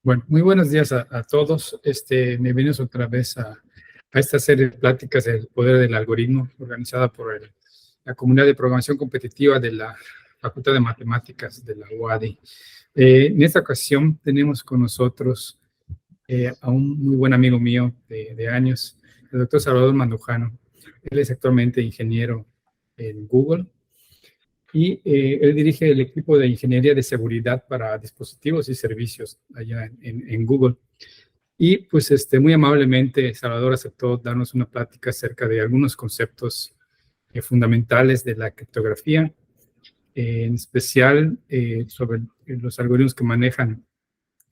Bueno, muy buenos días a todos. Bienvenidos otra vez a esta serie de pláticas del poder del algoritmo organizada por la comunidad de programación competitiva de la Facultad de Matemáticas de la UADY. En esta ocasión tenemos con nosotros a un muy buen amigo mío de años, el doctor Salvador Mandujano. Él es actualmente ingeniero en Google y él dirige el equipo de ingeniería de seguridad para dispositivos y servicios allá en Google. Y pues muy amablemente Salvador aceptó darnos una plática acerca de algunos conceptos fundamentales de la criptografía, en especial sobre los algoritmos que manejan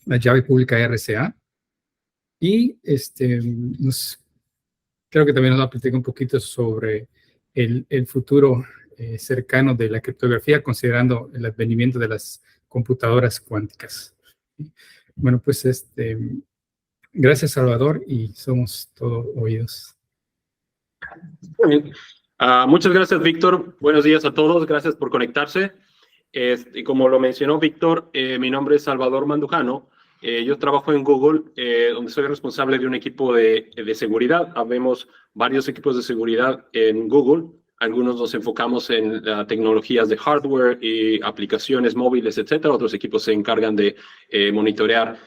la llave pública RSA. Y creo que también nos va a platicar un poquito sobre el futuro cercano de la criptografía, considerando el advenimiento de las computadoras cuánticas. Bueno, pues gracias, Salvador, y somos todos oídos. Muy bien. Muchas gracias, Víctor. Buenos días a todos. Gracias por conectarse. Y como lo mencionó Víctor, mi nombre es Salvador Mandujano. Yo trabajo en Google, donde soy responsable de un equipo de seguridad. Habemos varios equipos de seguridad en Google. Algunos nos enfocamos en tecnologías de hardware y aplicaciones móviles, etcétera. Otros equipos se encargan de monitorear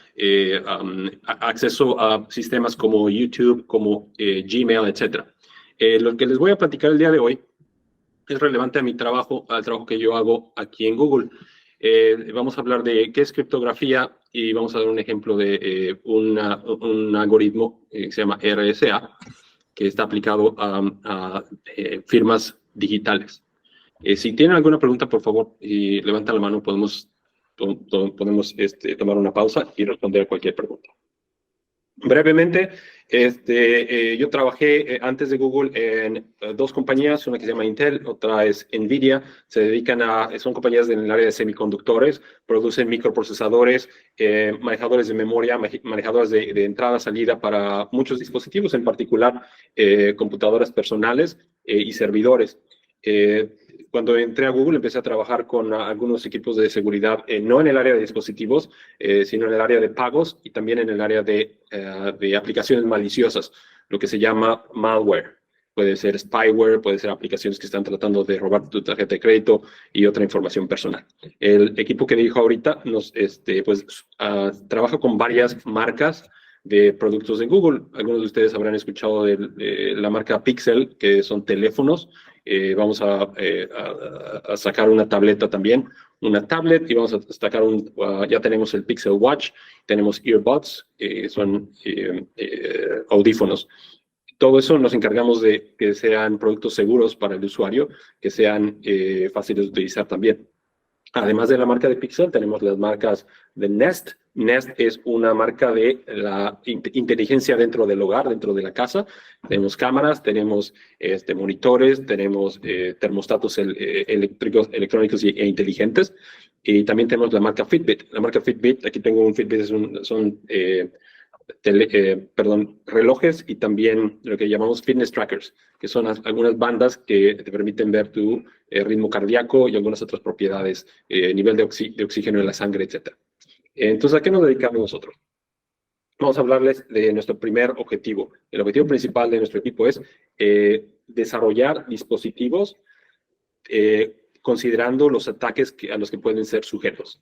acceso a sistemas como YouTube, como Gmail, etcétera. Lo que les voy a platicar el día de hoy es relevante a mi trabajo, al trabajo que yo hago aquí en Google. Vamos a hablar de qué es criptografía y vamos a dar un ejemplo de un algoritmo que se llama RSA, que está aplicado a firmas digitales. Si tienen alguna pregunta, por favor, levanten la mano, podemos tomar una pausa y responder a cualquier pregunta. Brevemente, yo trabajé antes de Google en dos compañías, una que se llama Intel, otra es NVIDIA. Son compañías en el área de semiconductores, producen microprocesadores, manejadores de memoria, manejadores de entrada, salida para muchos dispositivos, en particular computadoras personales y servidores. Cuando entré a Google empecé a trabajar con algunos equipos de seguridad, no en el área de dispositivos, sino en el área de pagos y también en el área de aplicaciones maliciosas, lo que se llama malware. Puede ser spyware, puede ser aplicaciones que están tratando de robar tu tarjeta de crédito y otra información personal. El equipo que dirijo ahorita trabaja con varias marcas de productos de Google. Algunos de ustedes habrán escuchado de la marca Pixel, que son teléfonos. Vamos a sacar una tableta también, una tablet, y vamos a sacar ya tenemos el Pixel Watch, tenemos earbuds, son audífonos. Todo eso nos encargamos de que sean productos seguros para el usuario, que sean fáciles de utilizar también. Además de la marca de Pixel, tenemos las marcas de Nest. Nest es una marca de la inteligencia dentro del hogar, dentro de la casa. Tenemos cámaras, tenemos monitores, tenemos termostatos electrónicos e inteligentes. Y también tenemos la marca Fitbit. La marca Fitbit, aquí tengo un Fitbit, son relojes y también lo que llamamos fitness trackers, que son algunas bandas que te permiten ver tu ritmo cardíaco y algunas otras propiedades, nivel de oxígeno en la sangre, etc. Entonces, ¿a qué nos dedicamos nosotros? Vamos a hablarles de nuestro primer objetivo. El objetivo principal de nuestro equipo es desarrollar dispositivos considerando los ataques a los que pueden ser sujetos.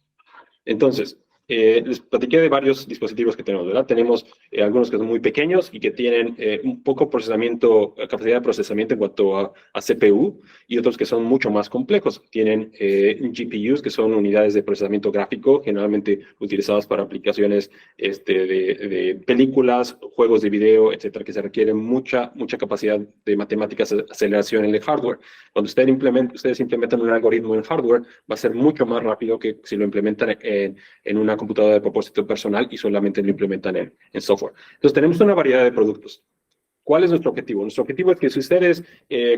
Entonces, les platiqué de varios dispositivos que tenemos, ¿verdad? Tenemos algunos que son muy pequeños y que tienen un poco capacidad de procesamiento en cuanto a CPU, y otros que son mucho más complejos. Tienen GPUs, que son unidades de procesamiento gráfico, generalmente utilizadas para aplicaciones de películas, juegos de video, etcétera, que se requieren mucha capacidad de matemáticas, aceleración en el hardware. Cuando ustedes implementan un algoritmo en hardware, va a ser mucho más rápido que si lo implementan en una computadora de propósito personal y solamente lo implementan en software. Entonces, tenemos una variedad de productos. ¿Cuál es nuestro objetivo? Nuestro objetivo es que si ustedes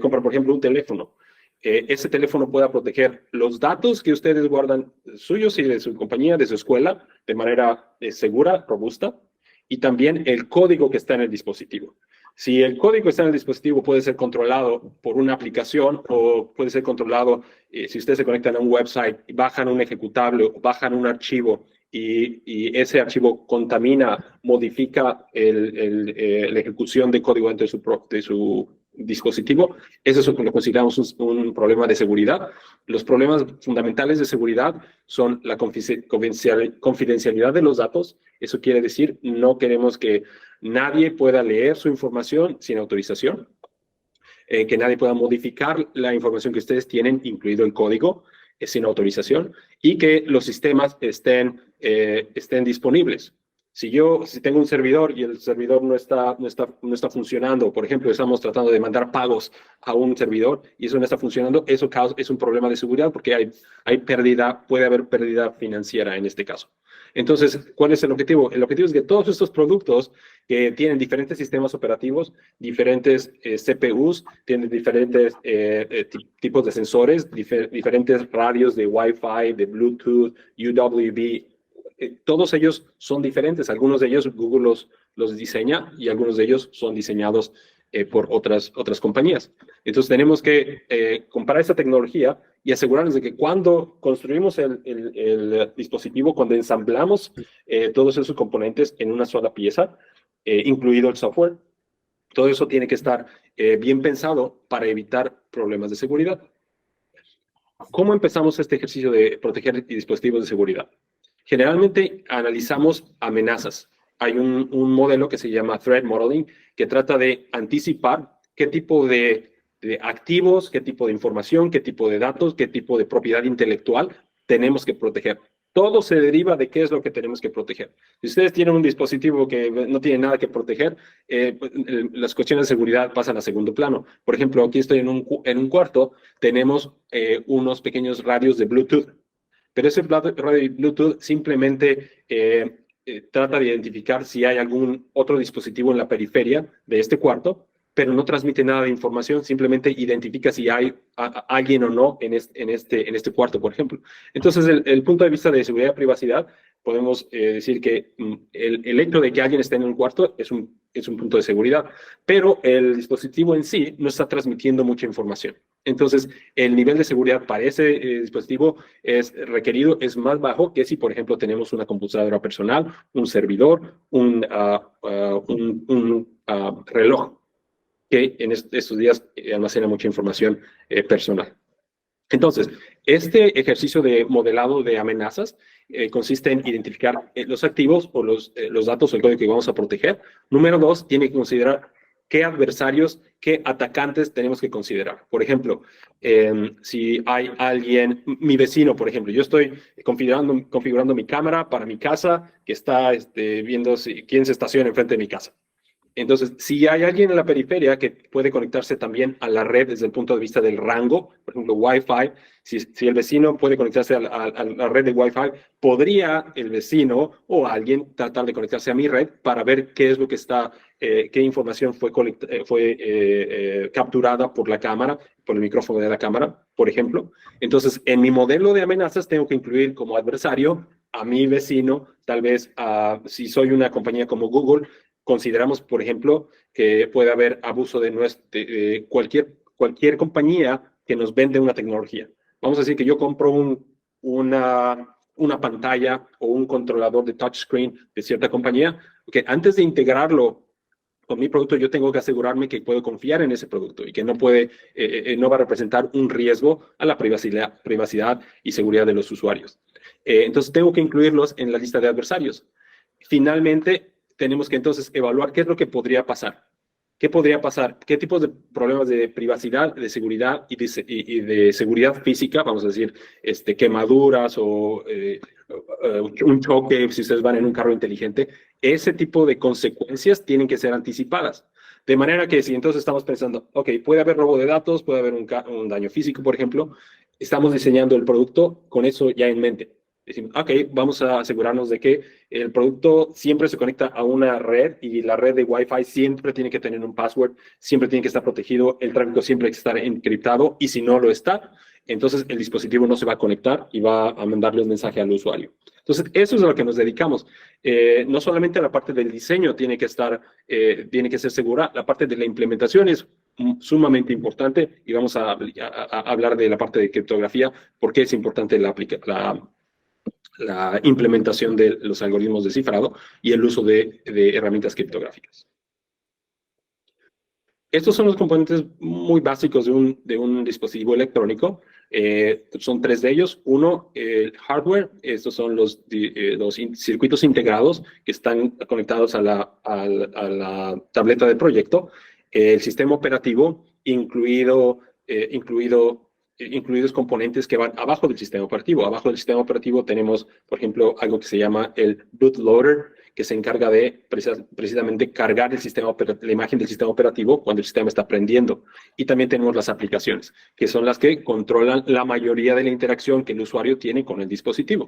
compran, por ejemplo, un teléfono, ese teléfono pueda proteger los datos que ustedes guardan suyos y de su compañía, de su escuela, de manera segura, robusta, y también el código que está en el dispositivo. Si el código que está en el dispositivo puede ser controlado por una aplicación o puede ser controlado si ustedes se conectan a un website, bajan un ejecutable o bajan un archivo y ese archivo contamina, modifica la ejecución de código dentro de su dispositivo, eso es lo que consideramos un problema de seguridad. Los problemas fundamentales de seguridad son la confidencialidad de los datos. Eso quiere decir, no queremos que nadie pueda leer su información sin autorización, que nadie pueda modificar la información que ustedes tienen, incluido el código, sin autorización, y que los sistemas estén disponibles. Si tengo un servidor y el servidor no está funcionando, por ejemplo, estamos tratando de mandar pagos a un servidor y eso no está funcionando, eso es un problema de seguridad porque puede haber pérdida financiera en este caso. Entonces, ¿cuál es el objetivo? El objetivo es que todos estos productos que tienen diferentes sistemas operativos, diferentes CPUs, tienen diferentes tipos de sensores, diferentes radios de Wi-Fi, de Bluetooth, UWB, todos ellos son diferentes. Algunos de ellos Google los diseña y algunos de ellos son diseñados por otras compañías. Entonces tenemos que comparar esta tecnología y asegurarnos de que cuando construimos el dispositivo, cuando ensamblamos todos esos componentes en una sola pieza, incluido el software, todo eso tiene que estar bien pensado para evitar problemas de seguridad. ¿Cómo empezamos este ejercicio de proteger dispositivos de seguridad? Generalmente analizamos amenazas. Hay un modelo que se llama Threat Modeling que trata de anticipar qué tipo de activos, qué tipo de información, qué tipo de datos, qué tipo de propiedad intelectual tenemos que proteger. Todo se deriva de qué es lo que tenemos que proteger. Si ustedes tienen un dispositivo que no tiene nada que proteger, las cuestiones de seguridad pasan a segundo plano. Por ejemplo, aquí estoy en un cuarto, tenemos unos pequeños radios de Bluetooth. Pero ese radio Bluetooth simplemente trata de identificar si hay algún otro dispositivo en la periferia de este cuarto, pero no transmite nada de información, simplemente identifica si hay alguien o no en este cuarto, por ejemplo. Entonces, el punto de vista de seguridad y privacidad, podemos decir que el hecho de que alguien esté en un cuarto es un punto de seguridad, pero el dispositivo en sí no está transmitiendo mucha información. Entonces, el nivel de seguridad para ese dispositivo requerido es más bajo que si, por ejemplo, tenemos una computadora personal, un servidor, un reloj, que en estos días almacena mucha información personal. Entonces, este ejercicio de modelado de amenazas consiste en identificar los activos o los datos o el código que vamos a proteger. Número 2, tiene que considerar qué adversarios, qué atacantes tenemos que considerar. Por ejemplo, si hay alguien, mi vecino, por ejemplo, yo estoy configurando mi cámara para mi casa que está viendo quién se estaciona enfrente de mi casa. Entonces, si hay alguien en la periferia que puede conectarse también a la red desde el punto de vista del rango, por ejemplo, Wi-Fi, si el vecino puede conectarse a la red de Wi-Fi, podría el vecino o alguien tratar de conectarse a mi red para ver qué es lo que qué información fue capturada por la cámara, por el micrófono de la cámara, por ejemplo. Entonces, en mi modelo de amenazas tengo que incluir como adversario a mi vecino, tal vez si soy una compañía como Google, consideramos, por ejemplo, que puede haber abuso de cualquier compañía que nos vende una tecnología. Vamos a decir que yo compro una pantalla o un controlador de touchscreen de cierta compañía, que antes de integrarlo con mi producto, yo tengo que asegurarme que puedo confiar en ese producto y que no va a representar un riesgo a la privacidad y seguridad de los usuarios. Entonces, tengo que incluirlos en la lista de adversarios. Finalmente, tenemos que entonces evaluar qué es lo que podría pasar. ¿Qué podría pasar? ¿Qué tipos de problemas de privacidad, de seguridad y de seguridad física, vamos a decir, quemaduras o un choque, si ustedes van en un carro inteligente, ese tipo de consecuencias tienen que ser anticipadas. De manera que si entonces estamos pensando, ok, puede haber robo de datos, puede haber un daño físico, por ejemplo, estamos diseñando el producto con eso ya en mente. Decimos, ok, vamos a asegurarnos de que el producto siempre se conecta a una red y la red de Wi-Fi siempre tiene que tener un password, siempre tiene que estar protegido, el tráfico siempre tiene que estar encriptado y si no lo está, entonces el dispositivo no se va a conectar y va a mandarle un mensaje al usuario. Entonces, eso es a lo que nos dedicamos. No solamente la parte del diseño tiene que ser segura, la parte de la implementación es sumamente importante y vamos a hablar de la parte de criptografía, porque es importante la la implementación de los algoritmos de cifrado y el uso de herramientas criptográficas. Estos son los componentes muy básicos de un dispositivo electrónico. Son tres de ellos. Uno, el hardware. Estos son los circuitos integrados que están conectados a la tableta de proyecto. El sistema operativo, incluidos componentes que van abajo del sistema operativo. Abajo del sistema operativo tenemos, por ejemplo, algo que se llama el bootloader, que se encarga de precisamente cargar la imagen del sistema operativo cuando el sistema está prendiendo. Y también tenemos las aplicaciones, que son las que controlan la mayoría de la interacción que el usuario tiene con el dispositivo.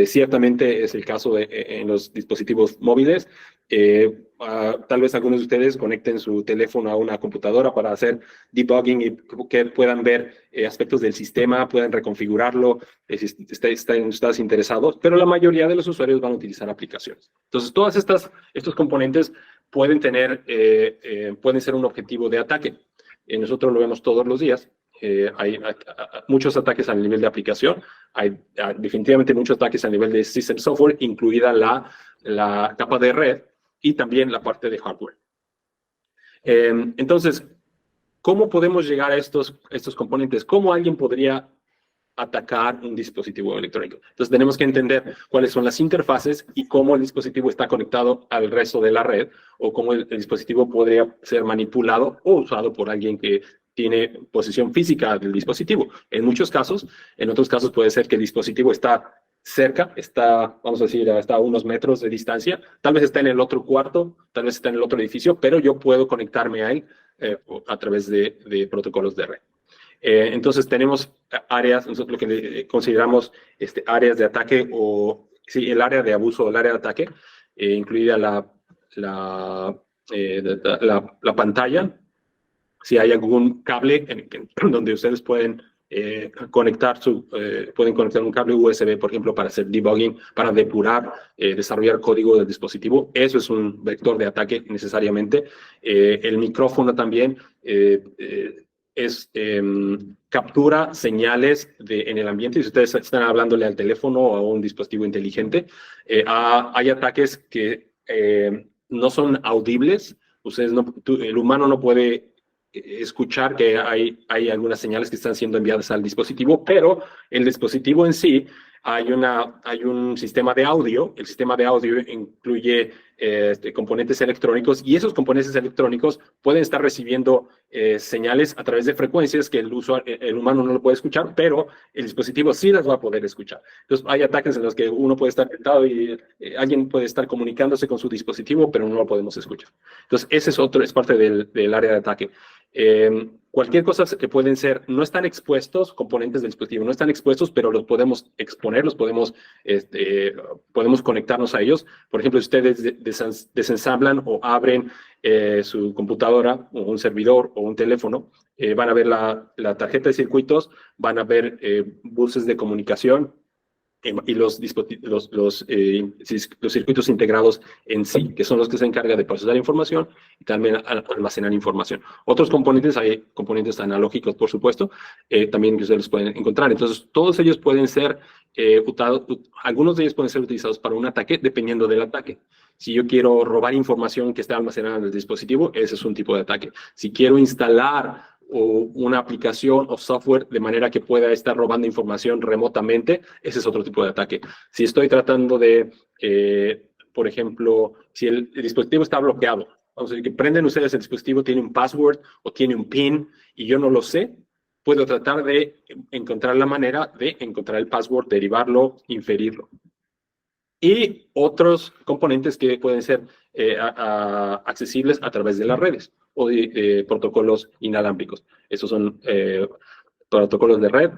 Ciertamente es el caso en los dispositivos móviles. Tal vez algunos de ustedes conecten su teléfono a una computadora para hacer debugging y que puedan ver aspectos del sistema, puedan reconfigurarlo, si estás interesados, pero la mayoría de los usuarios van a utilizar aplicaciones. Entonces, todos estos componentes pueden ser un objetivo de ataque. Nosotros lo vemos todos los días. Hay muchos ataques a nivel de aplicación, hay definitivamente muchos ataques a nivel de system software, incluida la capa de red y también la parte de hardware. Entonces, ¿cómo podemos llegar a estos componentes? ¿Cómo alguien podría atacar un dispositivo electrónico? Entonces, tenemos que entender cuáles son las interfaces y cómo el dispositivo está conectado al resto de la red, o cómo el dispositivo podría ser manipulado o usado por alguien que tiene posesión física del dispositivo. En muchos casos, en otros casos puede ser que el dispositivo está cerca, vamos a decir, está a unos metros de distancia, tal vez está en el otro cuarto, tal vez está en el otro edificio, pero yo puedo conectarme a él a través de protocolos de red. Entonces tenemos áreas, nosotros lo que consideramos áreas de ataque, el área de abuso o el área de ataque, incluida la pantalla. Si hay algún cable donde ustedes pueden conectar un cable USB, por ejemplo, para hacer debugging, para depurar, desarrollar código del dispositivo. Eso es un vector de ataque necesariamente. El micrófono también captura señales en el ambiente. Si ustedes están hablándole al teléfono o a un dispositivo inteligente, hay ataques que no son audibles. El humano no puede escuchar que hay algunas señales que están siendo enviadas al dispositivo, pero el dispositivo en sí hay un sistema de audio. El sistema de audio incluye componentes electrónicos, y esos componentes electrónicos pueden estar recibiendo señales a través de frecuencias que el humano no lo puede escuchar, pero el dispositivo sí las va a poder escuchar. Entonces hay ataques en los que uno puede estar sentado y alguien puede estar comunicándose con su dispositivo, pero no lo podemos escuchar. Entonces ese es parte del área de ataque. Cualquier cosa que pueden ser, no están expuestos, componentes del dispositivo no están expuestos, pero los podemos exponer, podemos conectarnos a ellos. Por ejemplo, si ustedes desensamblan o abren su computadora o un servidor o un teléfono, van a ver la tarjeta de circuitos, van a ver buses de comunicación y los circuitos integrados en sí, que son los que se encargan de procesar información y también almacenar información. Otros componentes, hay componentes analógicos, por supuesto, también que ustedes los pueden encontrar. Entonces, todos ellos pueden ser algunos de ellos pueden ser utilizados para un ataque, dependiendo del ataque. Si yo quiero robar información que está almacenada en el dispositivo, ese es un tipo de ataque. Si quiero instalar una aplicación o software de manera que pueda estar robando información remotamente, ese es otro tipo de ataque. Si estoy tratando de, por ejemplo, si el dispositivo está bloqueado, vamos a decir que prenden ustedes el dispositivo, tiene un password o tiene un PIN y yo no lo sé, puedo tratar de encontrar la manera de encontrar el password, derivarlo, inferirlo. Y otros componentes que pueden ser accesibles a través de las redes o de protocolos inalámbricos. Estos son protocolos de red.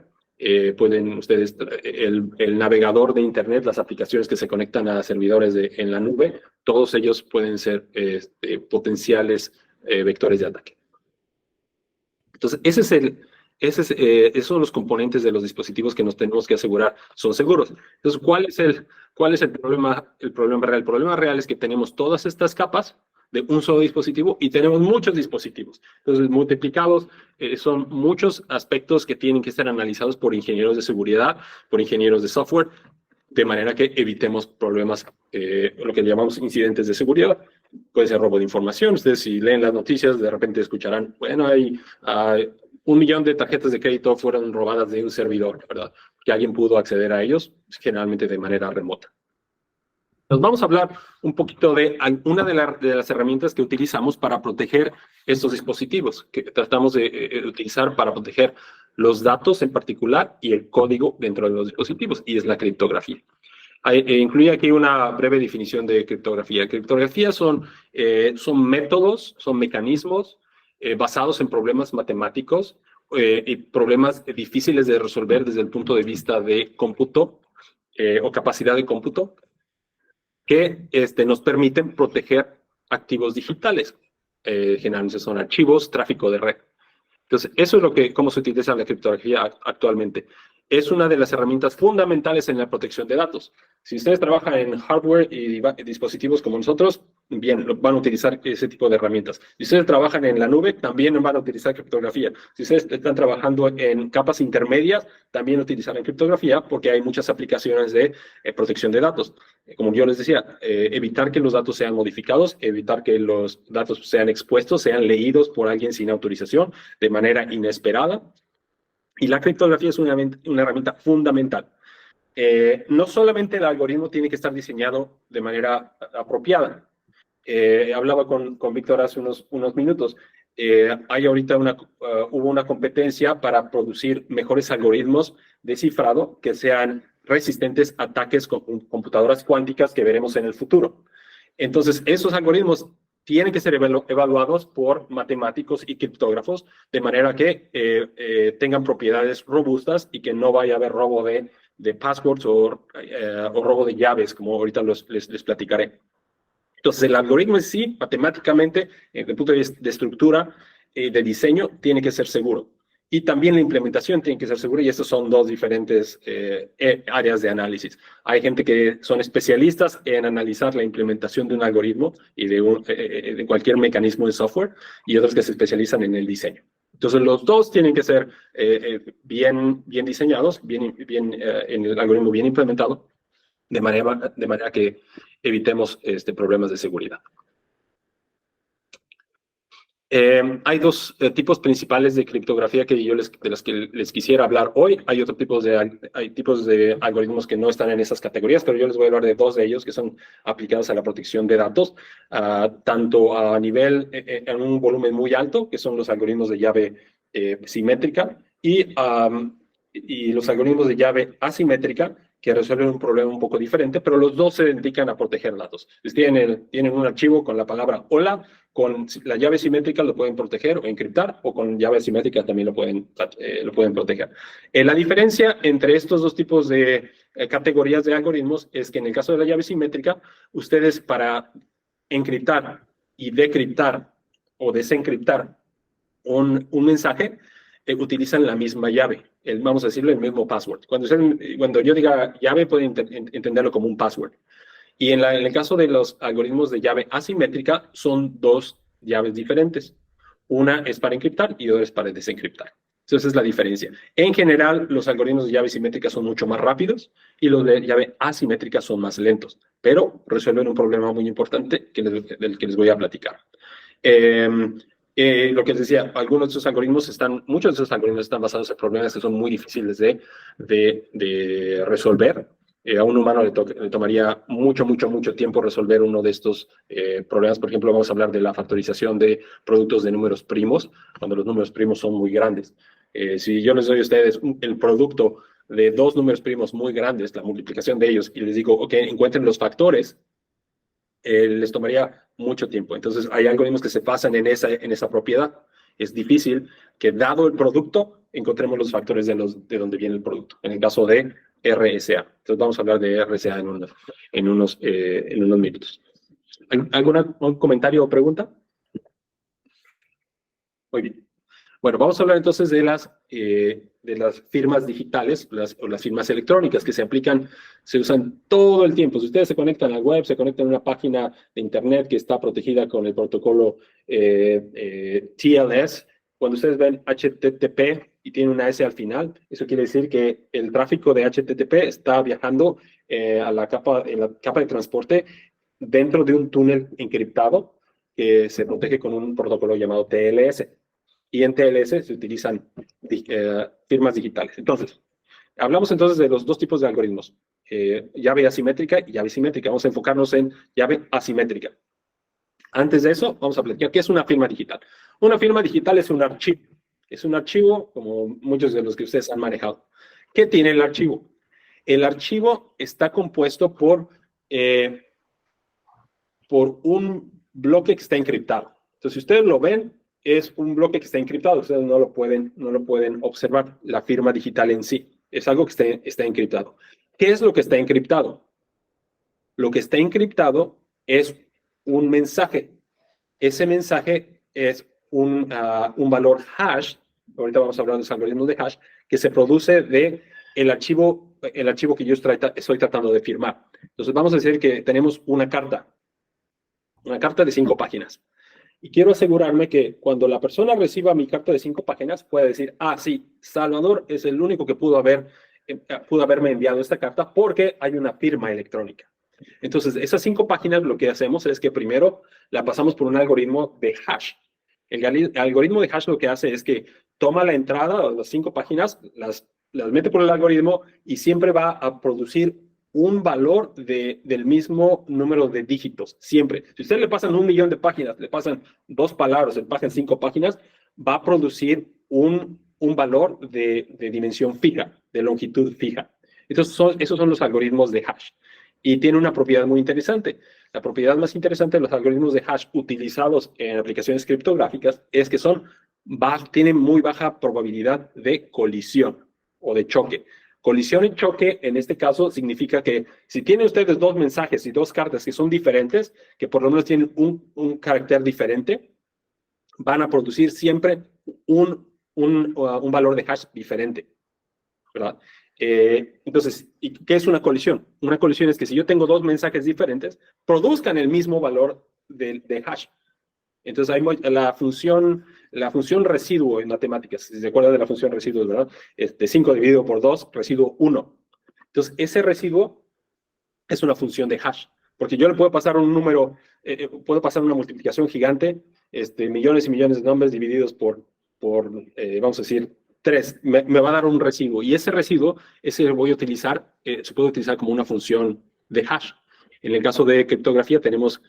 Pueden ustedes, el navegador de Internet, las aplicaciones que se conectan a servidores en la nube, todos ellos pueden ser potenciales vectores de ataque. Entonces, esos son los componentes de los dispositivos que nos tenemos que asegurar son seguros. Entonces, ¿cuál es el problema? El problema real. El problema real es que tenemos todas estas capas de un solo dispositivo y tenemos muchos dispositivos. Entonces, multiplicados, son muchos aspectos que tienen que ser analizados por ingenieros de seguridad, por ingenieros de software, de manera que evitemos problemas, lo que llamamos incidentes de seguridad. Puede ser robo de información. Ustedes, si leen las noticias, de repente escucharán, bueno, hay 1 millón de tarjetas de crédito fueron robadas de un servidor, ¿verdad? Que alguien pudo acceder a ellos, generalmente de manera remota. Nos vamos a hablar un poquito de una de las herramientas que utilizamos para proteger estos dispositivos, que tratamos de utilizar para proteger los datos en particular y el código dentro de los dispositivos, y es la criptografía. Incluye aquí una breve definición de criptografía. Criptografía son métodos, son mecanismos basados en problemas matemáticos y problemas difíciles de resolver desde el punto de vista de cómputo o capacidad de cómputo, que nos permiten proteger activos digitales. Generalmente son archivos, tráfico de red. Entonces, eso es cómo se utiliza la criptografía actualmente. Es una de las herramientas fundamentales en la protección de datos. Si ustedes trabajan en hardware y dispositivos como nosotros, bien, van a utilizar ese tipo de herramientas. Si ustedes trabajan en la nube, también van a utilizar criptografía. Si ustedes están trabajando en capas intermedias, también utilizarán criptografía porque hay muchas aplicaciones de protección de datos. Como yo les decía, evitar que los datos sean modificados, evitar que los datos sean expuestos, sean leídos por alguien sin autorización de manera inesperada. Y la criptografía es una herramienta fundamental. No solamente el algoritmo tiene que estar diseñado de manera apropiada. Hablaba con Víctor hace unos minutos. Hay ahorita hubo una competencia para producir mejores algoritmos de cifrado que sean resistentes a ataques con computadoras cuánticas que veremos en el futuro. Entonces, esos algoritmos tienen que ser evaluados por matemáticos y criptógrafos de manera que tengan propiedades robustas y que no vaya a haber robo de passwords o robo de llaves, como ahorita les platicaré. Entonces, el algoritmo en sí, matemáticamente, desde el punto de vista de estructura, de diseño, tiene que ser seguro. Y también la implementación tiene que ser segura, y estas son dos diferentes áreas de análisis. Hay gente que son especialistas en analizar la implementación de un algoritmo y de cualquier mecanismo de software, y otros que se especializan en el diseño. Entonces, los dos tienen que ser bien diseñados, en el algoritmo bien implementado, de manera que evitemos problemas de seguridad. Hay dos tipos principales de criptografía de las que les quisiera hablar hoy. Hay tipos de algoritmos que no están en esas categorías, pero yo les voy a hablar de dos de ellos que son aplicados a la protección de datos, tanto a nivel, en un volumen muy alto, que son los algoritmos de llave simétrica, y los algoritmos de llave asimétrica, que resuelven un problema un poco diferente, pero los dos se dedican a proteger datos. Tienen un archivo con la palabra hola, con la llave simétrica lo pueden proteger o encriptar, o con llave asimétrica también lo pueden proteger. La diferencia entre estos dos tipos de categorías de algoritmos es que en el caso de la llave simétrica, ustedes para encriptar y decriptar o desencriptar un mensaje, utilizan la misma llave, vamos a decirlo, el mismo password. Cuando yo diga llave, pueden entenderlo como un password. Y en el caso de los algoritmos de llave asimétrica, son dos llaves diferentes. Una es para encriptar y otra es para desencriptar. Entonces, esa es la diferencia. En general, los algoritmos de llave simétrica son mucho más rápidos y los de llave asimétrica son más lentos, pero resuelven un problema muy importante del que les voy a platicar. Lo que les decía, muchos de esos algoritmos están basados en problemas que son muy difíciles de resolver. A un humano le tomaría mucho tiempo resolver uno de estos problemas. Por ejemplo, vamos a hablar de la factorización de productos de números primos, cuando los números primos son muy grandes. Si yo les doy a ustedes el producto de dos números primos muy grandes, la multiplicación de ellos, y les digo, ok, encuentren los factores, les tomaría mucho tiempo. Entonces, hay algoritmos que se basan en esa propiedad. Es difícil que, dado el producto, encontremos los factores de donde viene el producto. En el caso de RSA. Entonces, vamos a hablar de RSA en unos minutos. ¿Algún comentario o pregunta? Muy bien. Bueno, vamos a hablar entonces de las firmas digitales o las firmas electrónicas que se usan todo el tiempo. Si ustedes se conectan a la web, se conectan a una página de internet que está protegida con el protocolo TLS, cuando ustedes ven HTTP y tiene una S al final, eso quiere decir que el tráfico de HTTP está viajando en la capa de transporte dentro de un túnel encriptado que se protege con un protocolo llamado TLS. Y en TLS se utilizan firmas digitales. Entonces, hablamos entonces de los dos tipos de algoritmos, llave asimétrica y llave simétrica. Vamos a enfocarnos en llave asimétrica. Antes de eso, vamos a platicar qué es una firma digital. Una firma digital es un archivo. Es un archivo como muchos de los que ustedes han manejado. ¿Qué tiene el archivo? El archivo está compuesto por un bloque que está encriptado. Entonces, si ustedes lo ven, es un bloque que está encriptado. Ustedes no lo pueden observar, la firma digital en sí. Es algo que está encriptado. ¿Qué es lo que está encriptado? Lo que está encriptado es un mensaje. Ese mensaje es un valor hash. Ahorita vamos a hablar de los algoritmos de hash, que se produce de el archivo que yo estoy tratando de firmar. Entonces, vamos a decir que tenemos una carta de 5 páginas. Y quiero asegurarme que cuando la persona reciba mi carta de 5 páginas, pueda decir, sí, Salvador es el único que pudo haberme enviado esta carta porque hay una firma electrónica. Entonces, esas 5 páginas lo que hacemos es que primero la pasamos por un algoritmo de hash. El algoritmo de hash lo que hace es que toma la entrada, las 5 páginas, las mete por el algoritmo y siempre va a producir un valor del mismo número de dígitos, siempre. Si ustedes le pasan 1.000.000 de páginas, le pasan 2 palabras, le pasan 5 páginas, va a producir un valor de dimensión fija, de longitud fija. Entonces, esos son los algoritmos de hash. Y tiene una propiedad muy interesante. La propiedad más interesante de los algoritmos de hash utilizados en aplicaciones criptográficas es que tienen muy baja probabilidad de colisión o de choque. Colisión y choque, en este caso, significa que si tienen ustedes 2 mensajes y 2 cartas que son diferentes, que por lo menos tienen un carácter diferente, van a producir siempre un valor de hash diferente, ¿verdad? Entonces, ¿qué es una colisión? Una colisión es que si yo tengo 2 mensajes diferentes, produzcan el mismo valor de hash. Entonces, hay la función residuo en matemáticas, si se acuerdan de la función residuo, ¿verdad? 5 dividido por 2, residuo 1. Entonces, ese residuo es una función de hash, porque yo le puedo pasar un número, puedo pasar una multiplicación gigante, millones y millones de nombres divididos por vamos a decir, 3, me va a dar un residuo, y ese residuo, se puede utilizar como una función de hash. En el caso de criptografía tenemos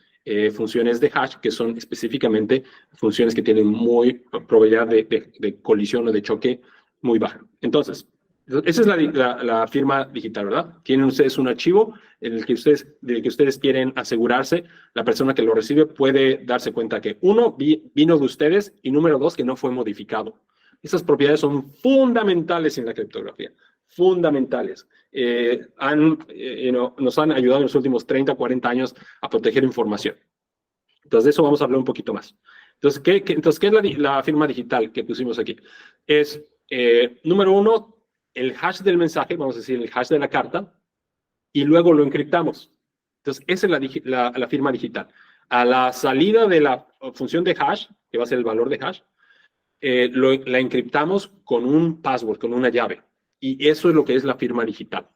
funciones de hash que son específicamente funciones que tienen probabilidad de colisión o de choque muy baja. Entonces, esa es la firma digital, ¿verdad? Tienen ustedes un archivo del que ustedes quieren asegurarse. La persona que lo recibe puede darse cuenta que, 1, vino de ustedes, y número 2, que no fue modificado. Esas propiedades son fundamentales en la criptografía, fundamentales. Nos han ayudado en los últimos 30, 40 años a proteger información. Entonces, de eso vamos a hablar un poquito más. Entonces, ¿qué es la firma digital que pusimos aquí? Es, número 1, el hash del mensaje, vamos a decir el hash de la carta, y luego lo encriptamos. Entonces, esa es la firma digital. A la salida de la función de hash, que va a ser el valor de hash, la encriptamos con un password, con una llave. Y eso es lo que es la firma digital.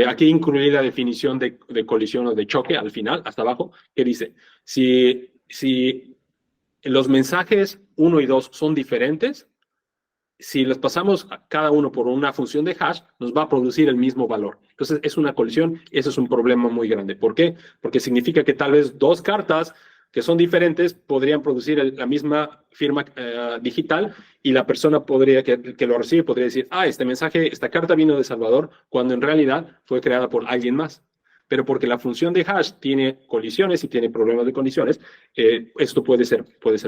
Aquí incluí la definición de colisión o de choque al final, hasta abajo, que dice, si los mensajes 1 y 2 son diferentes, si los pasamos cada uno por una función de hash, nos va a producir el mismo valor. Entonces, es una colisión, y eso es un problema muy grande. ¿Por qué? Porque significa que tal vez 2 cartas que son diferentes podrían producir la misma firma digital, y la persona que lo recibe podría decir, esta carta vino de Salvador, cuando en realidad fue creada por alguien más. Pero porque la función de hash tiene colisiones y tiene problemas de colisiones, esto puede ser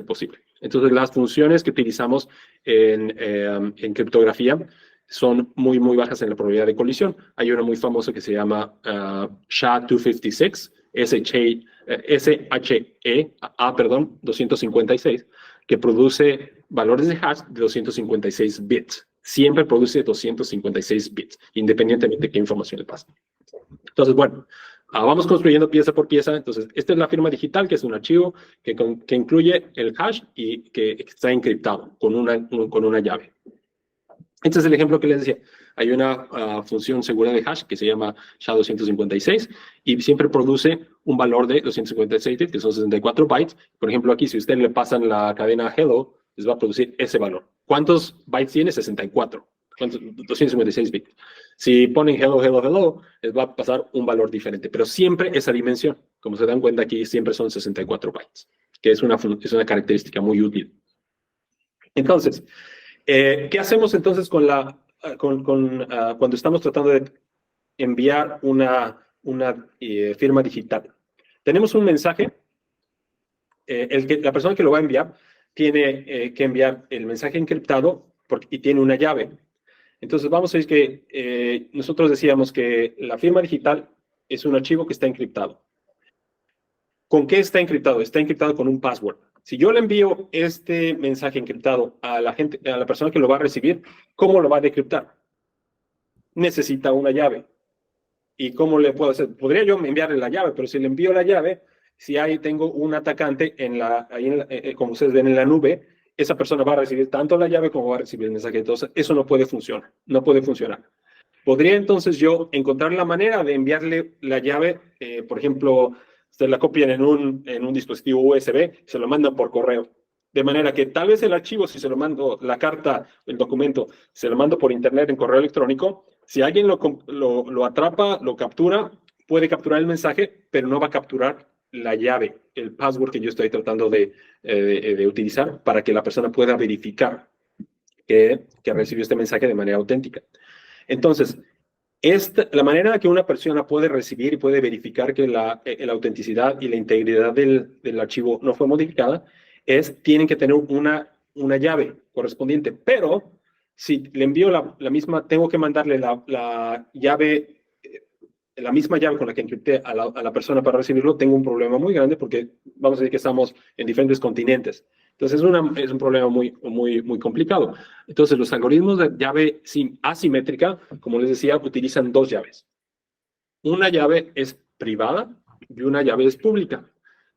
posible. Entonces, las funciones que utilizamos en criptografía son muy, muy bajas en la probabilidad de colisión. Hay una muy famosa que se llama SHA-256, SHA-256, que produce valores de hash de 256 bits. Siempre produce 256 bits, independientemente de qué información le pase. Entonces, bueno, vamos construyendo pieza por pieza. Entonces, esta es la firma digital, que es un archivo que incluye el hash y que está encriptado con una llave. Este es el ejemplo que les decía. Hay una función segura de hash que se llama SHA-256 y siempre produce un valor de 256 bits, que son 64 bytes. Por ejemplo, aquí, si usted le pasan la cadena hello, les va a producir ese valor. ¿Cuántos bytes tiene? 64. 256 bits. Si ponen hello, hello, hello, les va a pasar un valor diferente, pero siempre esa dimensión. Como se dan cuenta aquí, siempre son 64 bytes, que es una característica muy útil. Entonces, ¿qué hacemos entonces cuando estamos tratando de enviar una firma digital? Tenemos un mensaje, la persona que lo va a enviar tiene que enviar el mensaje encriptado y tiene una llave. Entonces vamos a decir que nosotros decíamos que la firma digital es un archivo que está encriptado. ¿Con qué está encriptado? Está encriptado con un password. Si yo le envío este mensaje encriptado a la persona que lo va a recibir, ¿cómo lo va a decriptar? Necesita una llave. ¿Y cómo le puedo hacer? Podría yo enviarle la llave, pero si le envío la llave, si ahí tengo un atacante como ustedes ven en la nube, esa persona va a recibir tanto la llave como va a recibir el mensaje. Entonces, eso no puede funcionar. No puede funcionar. Podría entonces yo encontrar la manera de enviarle la llave, por ejemplo, se la copian en un dispositivo USB, se lo mandan por correo. De manera que tal vez el archivo, si se lo mando, la carta, el documento, se lo mando por internet en correo electrónico, si alguien lo atrapa, lo captura, puede capturar el mensaje, pero no va a capturar la llave, el password que yo estoy tratando de utilizar para que la persona pueda verificar que recibió este mensaje de manera auténtica. Entonces, la manera en la que una persona puede recibir y puede verificar que la autenticidad y la integridad del archivo no fue modificada tienen que tener una llave correspondiente. Pero si le envío la misma, tengo que mandarle la llave, la misma llave con la que encripté a la persona para recibirlo, tengo un problema muy grande porque vamos a decir que estamos en diferentes continentes. Entonces es un problema muy, muy, muy complicado. Entonces los algoritmos de llave asimétrica, como les decía, utilizan dos llaves. Una llave es privada y una llave es pública.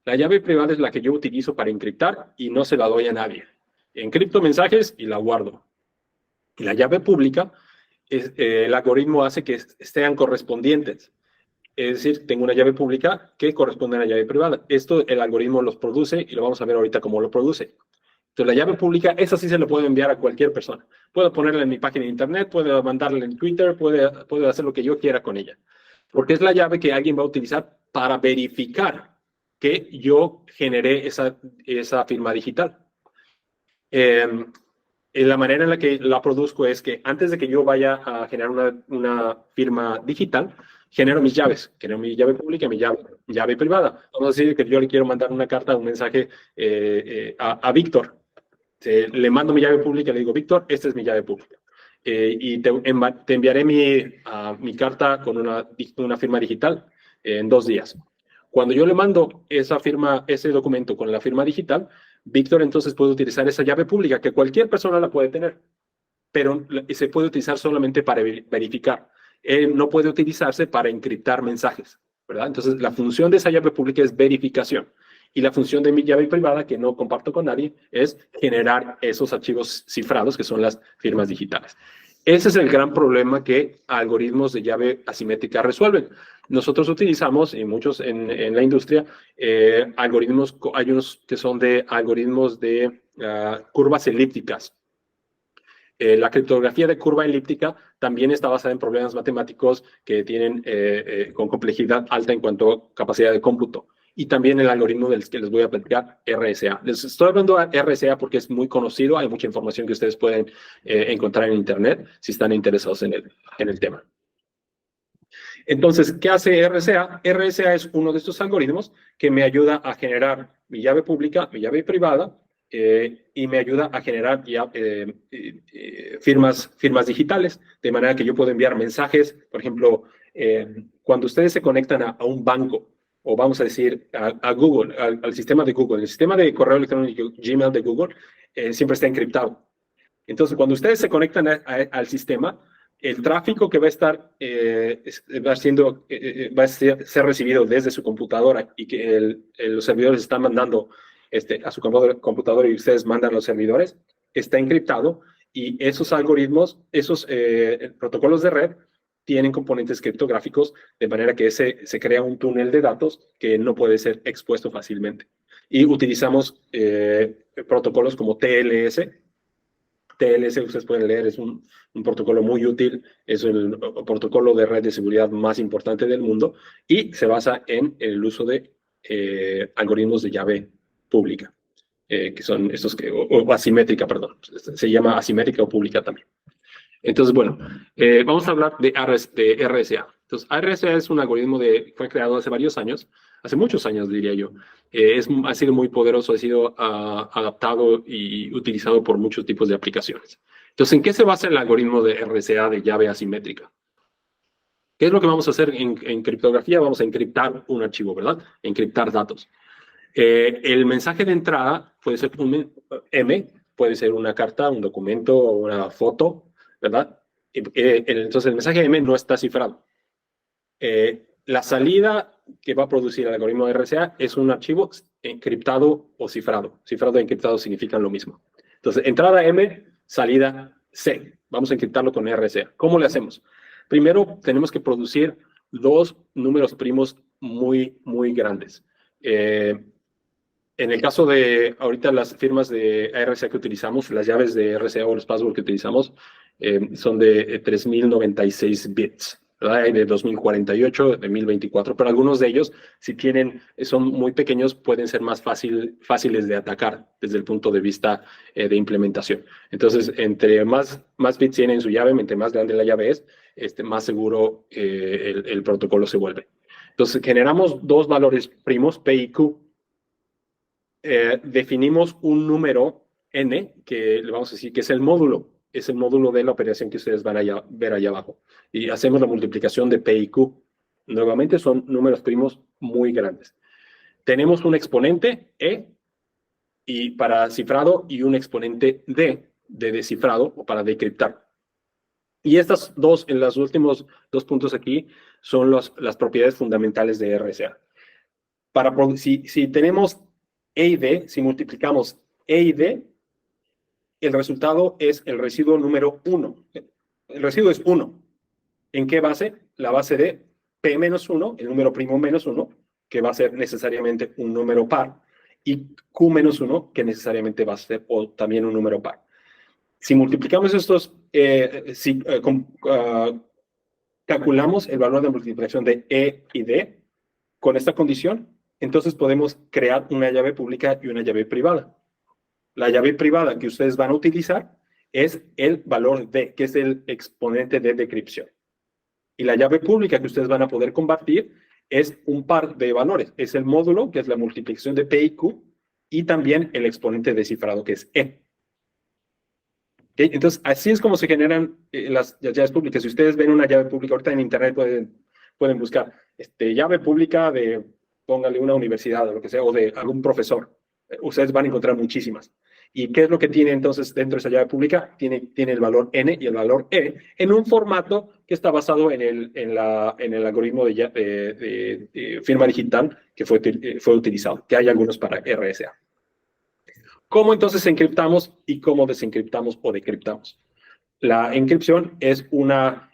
La llave privada es la que yo utilizo para encriptar y no se la doy a nadie. Encripto mensajes y la guardo. Y la llave pública, el algoritmo hace que sean correspondientes. Es decir, tengo una llave pública que corresponde a la llave privada. Esto el algoritmo los produce y lo vamos a ver ahorita cómo lo produce. Entonces, la llave pública, esa sí se la puedo enviar a cualquier persona. Puedo ponerla en mi página de internet, puedo mandarla en Twitter, puedo hacer lo que yo quiera con ella. Porque es la llave que alguien va a utilizar para verificar que yo generé esa firma digital. La manera en la que la produzco es que antes de que yo vaya a generar una firma digital, genero mis llaves. Genero mi llave pública y mi llave privada. Vamos a decir que yo le quiero mandar una carta, un mensaje a Víctor. Le mando mi llave pública y le digo, Víctor, esta es mi llave pública. Y te enviaré mi carta con una firma digital en 2 días. Cuando yo le mando ese documento con la firma digital, Víctor entonces puede utilizar esa llave pública, que cualquier persona la puede tener, pero se puede utilizar solamente para verificar. No puede utilizarse para encriptar mensajes, ¿verdad? Entonces, la función de esa llave pública es verificación. Y la función de mi llave privada, que no comparto con nadie, es generar esos archivos cifrados, que son las firmas digitales. Ese es el gran problema que algoritmos de llave asimétrica resuelven. Nosotros utilizamos, y muchos en la industria, algoritmos, hay unos que son de algoritmos de curvas elípticas. La criptografía de curva elíptica también está basada en problemas matemáticos que tienen con complejidad alta en cuanto a capacidad de cómputo. Y también el algoritmo del que les voy a platicar, RSA. Les estoy hablando de RSA porque es muy conocido, hay mucha información que ustedes pueden encontrar en Internet si están interesados en el tema. Entonces, ¿qué hace RSA? RSA es uno de estos algoritmos que me ayuda a generar mi llave pública, mi llave privada, y me ayuda a generar firmas digitales, de manera que yo puedo enviar mensajes. Por ejemplo, cuando ustedes se conectan a un banco, o vamos a decir a Google, al sistema de Google, el sistema de correo electrónico Gmail de Google siempre está encriptado. Entonces, cuando ustedes se conectan al sistema, el tráfico que va a estar va a ser recibido desde su computadora y que los servidores están mandando a su computadora y ustedes mandan a los servidores, está encriptado y esos algoritmos, esos protocolos de red, tienen componentes criptográficos, de manera que se crea un túnel de datos que no puede ser expuesto fácilmente. Y utilizamos protocolos como TLS. TLS, ustedes pueden leer, es un protocolo muy útil, es el protocolo de red de seguridad más importante del mundo y se basa en el uso de algoritmos de llave pública, que son estos o asimétrica, perdón, se llama asimétrica o pública también. Entonces, bueno, vamos a hablar de RSA. Entonces, RSA es un algoritmo fue creado hace varios años, hace muchos años diría yo. Ha sido muy poderoso, ha sido adaptado y utilizado por muchos tipos de aplicaciones. Entonces, ¿en qué se basa el algoritmo de RSA de llave asimétrica? ¿Qué es lo que vamos a hacer en criptografía? Vamos a encriptar un archivo, ¿verdad? Encriptar datos. El mensaje de entrada puede ser un M, puede ser una carta, un documento o una foto, ¿verdad? Entonces, el mensaje M no está cifrado. La salida que va a producir el algoritmo de RSA es un archivo encriptado o cifrado. Cifrado y encriptado significan lo mismo. Entonces, entrada M, salida C. Vamos a encriptarlo con RSA. ¿Cómo le hacemos? Primero, tenemos que producir dos números primos muy, muy grandes. En el caso de ahorita las firmas de RSA que utilizamos, las llaves de RSA o los passwords que utilizamos son de 3096 bits. ¿Verdad? Hay de 2048, de 1024, pero algunos de ellos, si son muy pequeños, pueden ser más fáciles de atacar desde el punto de vista de implementación. Entonces, entre más bits tiene en su llave, entre más grande la llave es, más seguro el protocolo se vuelve. Entonces, generamos dos valores primos, P y Q. Definimos un número n, que le vamos a decir que es el módulo de la operación que ustedes van a ver allá abajo. Y hacemos la multiplicación de P y Q. Nuevamente son números primos muy grandes. Tenemos un exponente E y para cifrado y un exponente D de descifrado o para decriptar. Y estas dos, en los últimos dos puntos aquí, son las propiedades fundamentales de RSA. Si tenemos E y D, si multiplicamos E y D, el resultado es el residuo número 1. El residuo es 1. ¿En qué base? La base de P-1, el número primo menos 1, que va a ser necesariamente un número par, y Q-1, que necesariamente va a ser también un número par. Si multiplicamos estos, calculamos el valor de multiplicación de E y D con esta condición, entonces podemos crear una llave pública y una llave privada. La llave privada que ustedes van a utilizar es el valor D, que es el exponente de decripción. Y la llave pública que ustedes van a poder compartir es un par de valores. Es el módulo, que es la multiplicación de P y Q, y también el exponente descifrado, que es E. ¿Okay? Entonces, así es como se generan las llaves públicas. Si ustedes ven una llave pública, ahorita en Internet pueden buscar llave pública de, póngale una universidad o lo que sea, o de algún profesor. Ustedes van a encontrar muchísimas. ¿Y qué es lo que tiene entonces dentro de esa llave pública? Tiene el valor N y el valor E en un formato que está basado en el algoritmo de firma digital que fue utilizado, que hay algunos para RSA. ¿Cómo entonces encriptamos y cómo desencriptamos o decriptamos? La encripción es una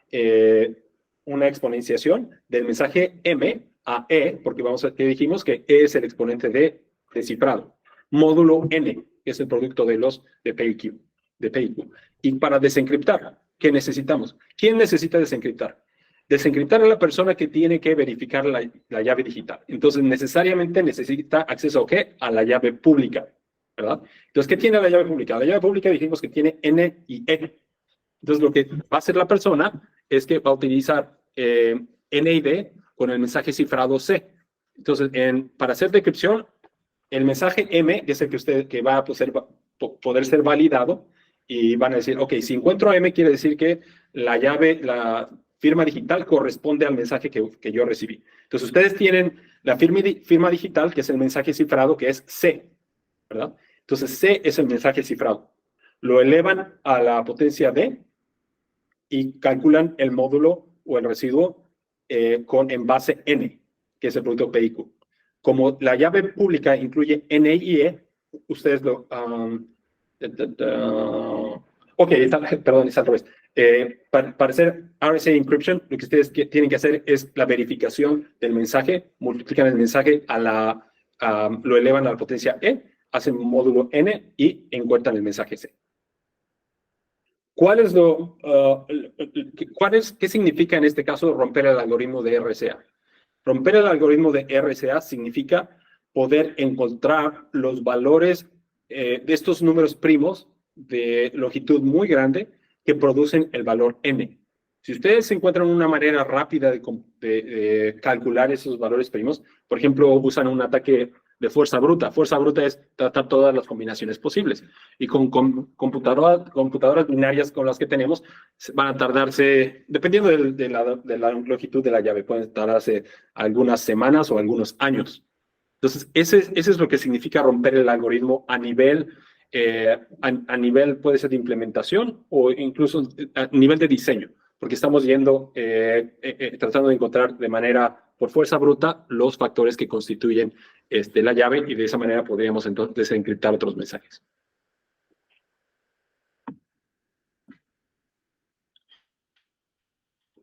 exponenciación del mensaje M a E, porque que dijimos que E es el exponente de descifrado. Módulo N, que es el producto de P y Q. Y para desencriptar, ¿qué necesitamos? ¿Quién necesita desencriptar? Desencriptar a la persona que tiene que verificar la llave digital. Entonces, necesariamente necesita acceso ¿a qué? A la llave pública, ¿verdad? Entonces, ¿qué tiene la llave pública? La llave pública dijimos que tiene N y E. Entonces, lo que va a hacer la persona es que va a utilizar N y D con el mensaje cifrado C. Entonces, para hacer decripción, el mensaje M, que es el que va a poder ser validado, y van a decir, ok, si encuentro M, quiere decir que la firma digital corresponde al mensaje que yo recibí. Entonces, ustedes tienen la firma digital, que es el mensaje cifrado, que es C, ¿verdad? Entonces, C es el mensaje cifrado. Lo elevan a la potencia D y calculan el módulo o el residuo en base N, que es el producto P y Q. Como la llave pública incluye N y E, ustedes Ok, perdón, está al revés. Para hacer RSA encryption, lo que ustedes tienen que hacer es la verificación del mensaje, multiplican el mensaje lo elevan a la potencia E, hacen un módulo N y encuentran el mensaje C. ¿Qué significa en este caso romper el algoritmo de RSA? Romper el algoritmo de RSA significa poder encontrar los valores de estos números primos de longitud muy grande que producen el valor n. Si ustedes encuentran una manera rápida de calcular esos valores primos, por ejemplo, usan un ataque de fuerza bruta. Fuerza bruta es tratar todas las combinaciones posibles. Y con computadoras binarias con las que tenemos, van a tardarse, dependiendo de la longitud de la llave, pueden tardarse algunas semanas o algunos años. Entonces, ese es lo que significa romper el algoritmo a nivel puede ser de implementación o incluso a nivel de diseño, porque estamos tratando de encontrar de manera por fuerza bruta los factores que constituyen la llave y de esa manera podríamos entonces encriptar otros mensajes.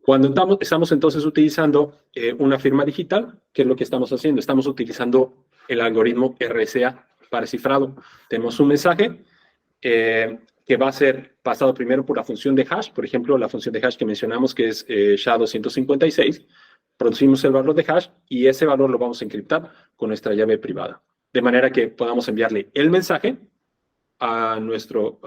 Cuando estamos entonces utilizando una firma digital, ¿qué es lo que estamos haciendo? Estamos utilizando el algoritmo RSA para cifrado. Tenemos un mensaje que va a ser pasado primero por la función de hash, por ejemplo, la función de hash que mencionamos que es SHA-256, producimos el valor de hash y ese valor lo vamos a encriptar con nuestra llave privada, de manera que podamos enviarle el mensaje a nuestro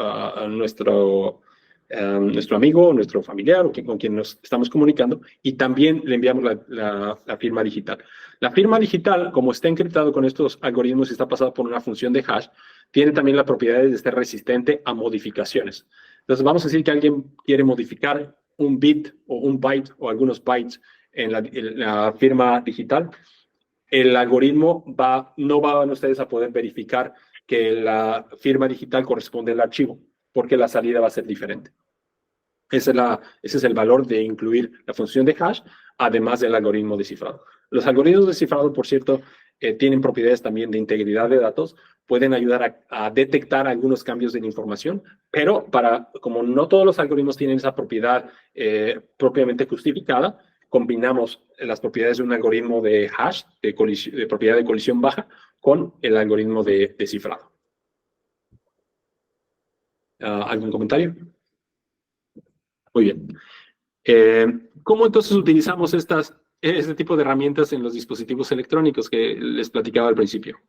amigo, nuestro familiar o con quien nos estamos comunicando, y también le enviamos la firma digital. La firma digital, como está encriptado con estos algoritmos y está pasado por una función de hash, tiene también la propiedad de ser resistente a modificaciones. Entonces, vamos a decir que alguien quiere modificar un bit o un byte o algunos bytes en la firma digital. El algoritmo no van ustedes a poder verificar que la firma digital corresponde al archivo, porque la salida va a ser diferente. Ese es el valor de incluir la función de hash, además del algoritmo de cifrado. Los algoritmos de cifrado, por cierto, tienen propiedades también de integridad de datos, pueden ayudar a detectar algunos cambios en información, pero como no todos los algoritmos tienen esa propiedad propiamente justificada, combinamos las propiedades de un algoritmo de hash, de propiedad de colisión baja, con el algoritmo de cifrado. ¿Algún comentario? Muy bien. ¿Cómo entonces utilizamos este tipo de herramientas en los dispositivos electrónicos que les platicaba al principio?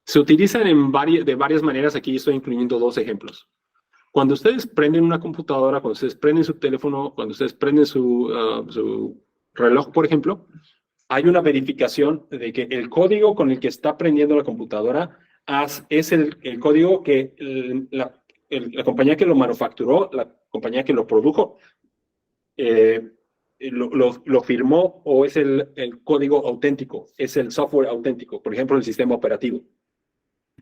Se utilizan de varias maneras. Aquí estoy incluyendo dos ejemplos. Cuando ustedes prenden una computadora, cuando ustedes prenden su teléfono, cuando ustedes prenden su reloj, por ejemplo, hay una verificación de que el código con el que está prendiendo la computadora es el código que la compañía que lo manufacturó, la compañía que lo produjo, lo firmó, o es el código auténtico, es el software auténtico, por ejemplo, el sistema operativo.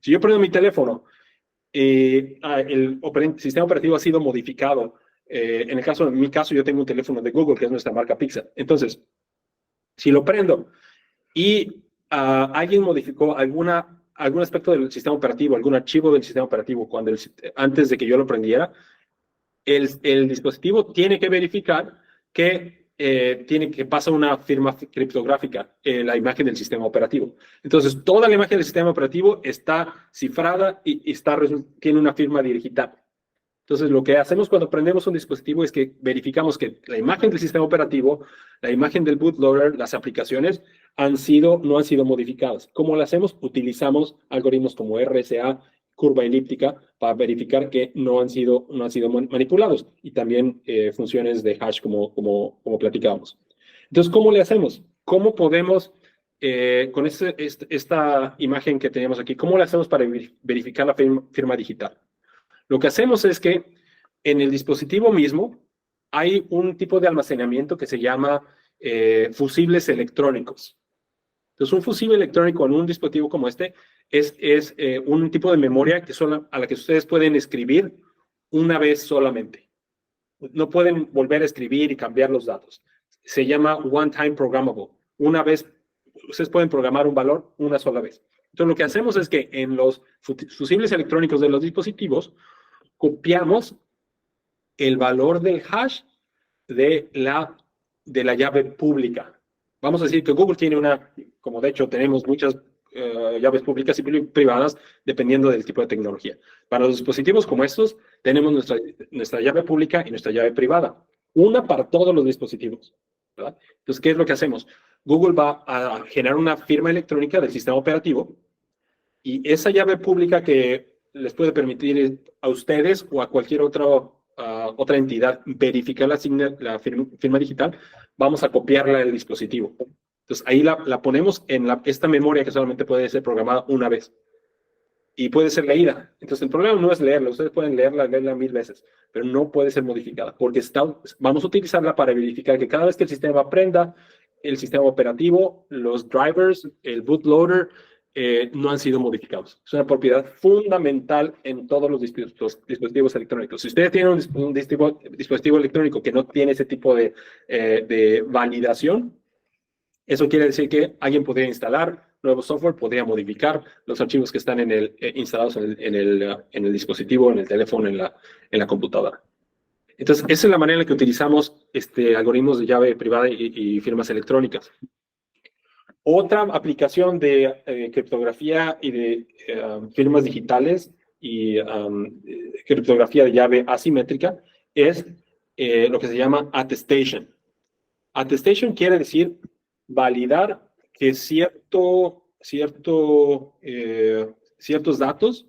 Si yo prendo mi teléfono, el sistema operativo ha sido modificado. En mi caso, yo tengo un teléfono de Google, que es nuestra marca Pixel. Entonces, si lo prendo y alguien modificó algún aspecto del sistema operativo, algún archivo del sistema operativo antes de que yo lo prendiera, el dispositivo tiene que verificar que pasa una firma criptográfica, la imagen del sistema operativo. Entonces, toda la imagen del sistema operativo está cifrada y tiene una firma digital. Entonces, lo que hacemos cuando prendemos un dispositivo es que verificamos que la imagen del sistema operativo, la imagen del bootloader, las aplicaciones no han sido modificadas. ¿Cómo lo hacemos? Utilizamos algoritmos como RSA, curva elíptica, para verificar que no han sido manipulados, y también funciones de hash como platicábamos. Entonces, ¿cómo le hacemos? ¿Cómo podemos, con esta imagen que tenemos aquí, cómo le hacemos para verificar la firma digital? Lo que hacemos es que en el dispositivo mismo hay un tipo de almacenamiento que se llama fusibles electrónicos. Entonces, un fusible electrónico en un dispositivo como este es un tipo de memoria a la que ustedes pueden escribir una vez solamente. No pueden volver a escribir y cambiar los datos. Se llama one-time programmable. Una vez, ustedes pueden programar un valor una sola vez. Entonces, lo que hacemos es que en los fusibles electrónicos de los dispositivos, copiamos el valor del hash de la llave pública. Vamos a decir que Google tiene como de hecho tenemos muchas llaves públicas y privadas dependiendo del tipo de tecnología. Para los dispositivos como estos, tenemos nuestra llave pública y nuestra llave privada. Una para todos los dispositivos, ¿verdad? Entonces, ¿qué es lo que hacemos? Google va a generar una firma electrónica del sistema operativo y esa llave pública que les puede permitir a ustedes o a cualquier otra entidad verificar la firma digital, vamos a copiarla del dispositivo. Entonces, ahí la ponemos en esta memoria que solamente puede ser programada una vez. Y puede ser leída. Entonces, el problema no es leerla. Ustedes pueden leerla 1000 veces, pero no puede ser modificada, porque vamos a utilizarla para verificar que cada vez que el sistema aprenda, el sistema operativo, los drivers, el bootloader, no han sido modificados. Es una propiedad fundamental en todos los dispositivos electrónicos. Si ustedes tienen un dispositivo electrónico que no tiene ese tipo de validación, eso quiere decir que alguien podría instalar nuevo software, podría modificar los archivos que están instalados en el dispositivo, en el teléfono, en la computadora. Entonces, esa es la manera en la que utilizamos algoritmos de llave privada y firmas electrónicas. Otra aplicación de criptografía y de firmas digitales y criptografía de llave asimétrica es lo que se llama attestation. Attestation quiere decir validar que ciertos datos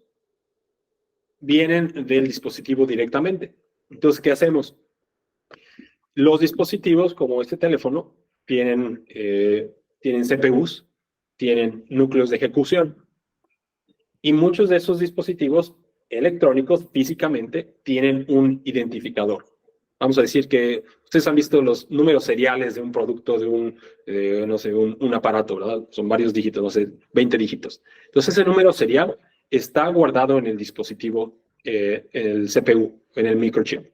vienen del dispositivo directamente. Entonces, ¿qué hacemos? Los dispositivos, como este teléfono, tienen CPUs, tienen núcleos de ejecución. Y muchos de esos dispositivos electrónicos físicamente tienen un identificador. Vamos a decir que ustedes han visto los números seriales de un producto, de un aparato, ¿verdad? Son varios dígitos, no sé, 20 dígitos. Entonces, ese número serial está guardado en el dispositivo, en el CPU, en el microchip.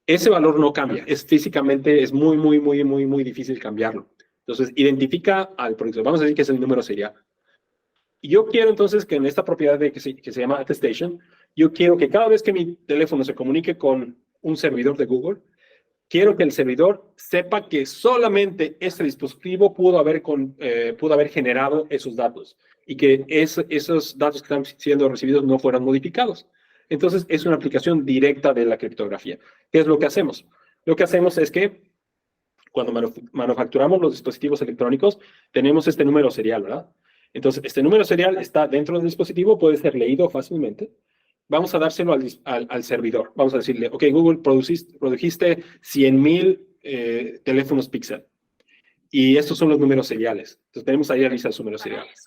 Ese valor no cambia. Físicamente es muy, muy, muy, muy, muy difícil cambiarlo. Entonces, identifica al producto. Vamos a decir que es el número serial. Y yo quiero entonces que en esta propiedad que se llama attestation, yo quiero que cada vez que mi teléfono se comunique con un servidor de Google, quiero que el servidor sepa que solamente ese dispositivo pudo haber generado esos datos y que esos datos que están siendo recibidos no fueran modificados. Entonces, es una aplicación directa de la criptografía. ¿Qué es lo que hacemos? Lo que hacemos es que cuando manufacturamos los dispositivos electrónicos, tenemos este número serial, ¿verdad? Entonces, este número serial está dentro del dispositivo, puede ser leído fácilmente. Vamos a dárselo al servidor. Vamos a decirle, ok, Google, produjiste 100,000 teléfonos Pixel. Y estos son los números seriales. Entonces, tenemos ahí la lista de los números seriales.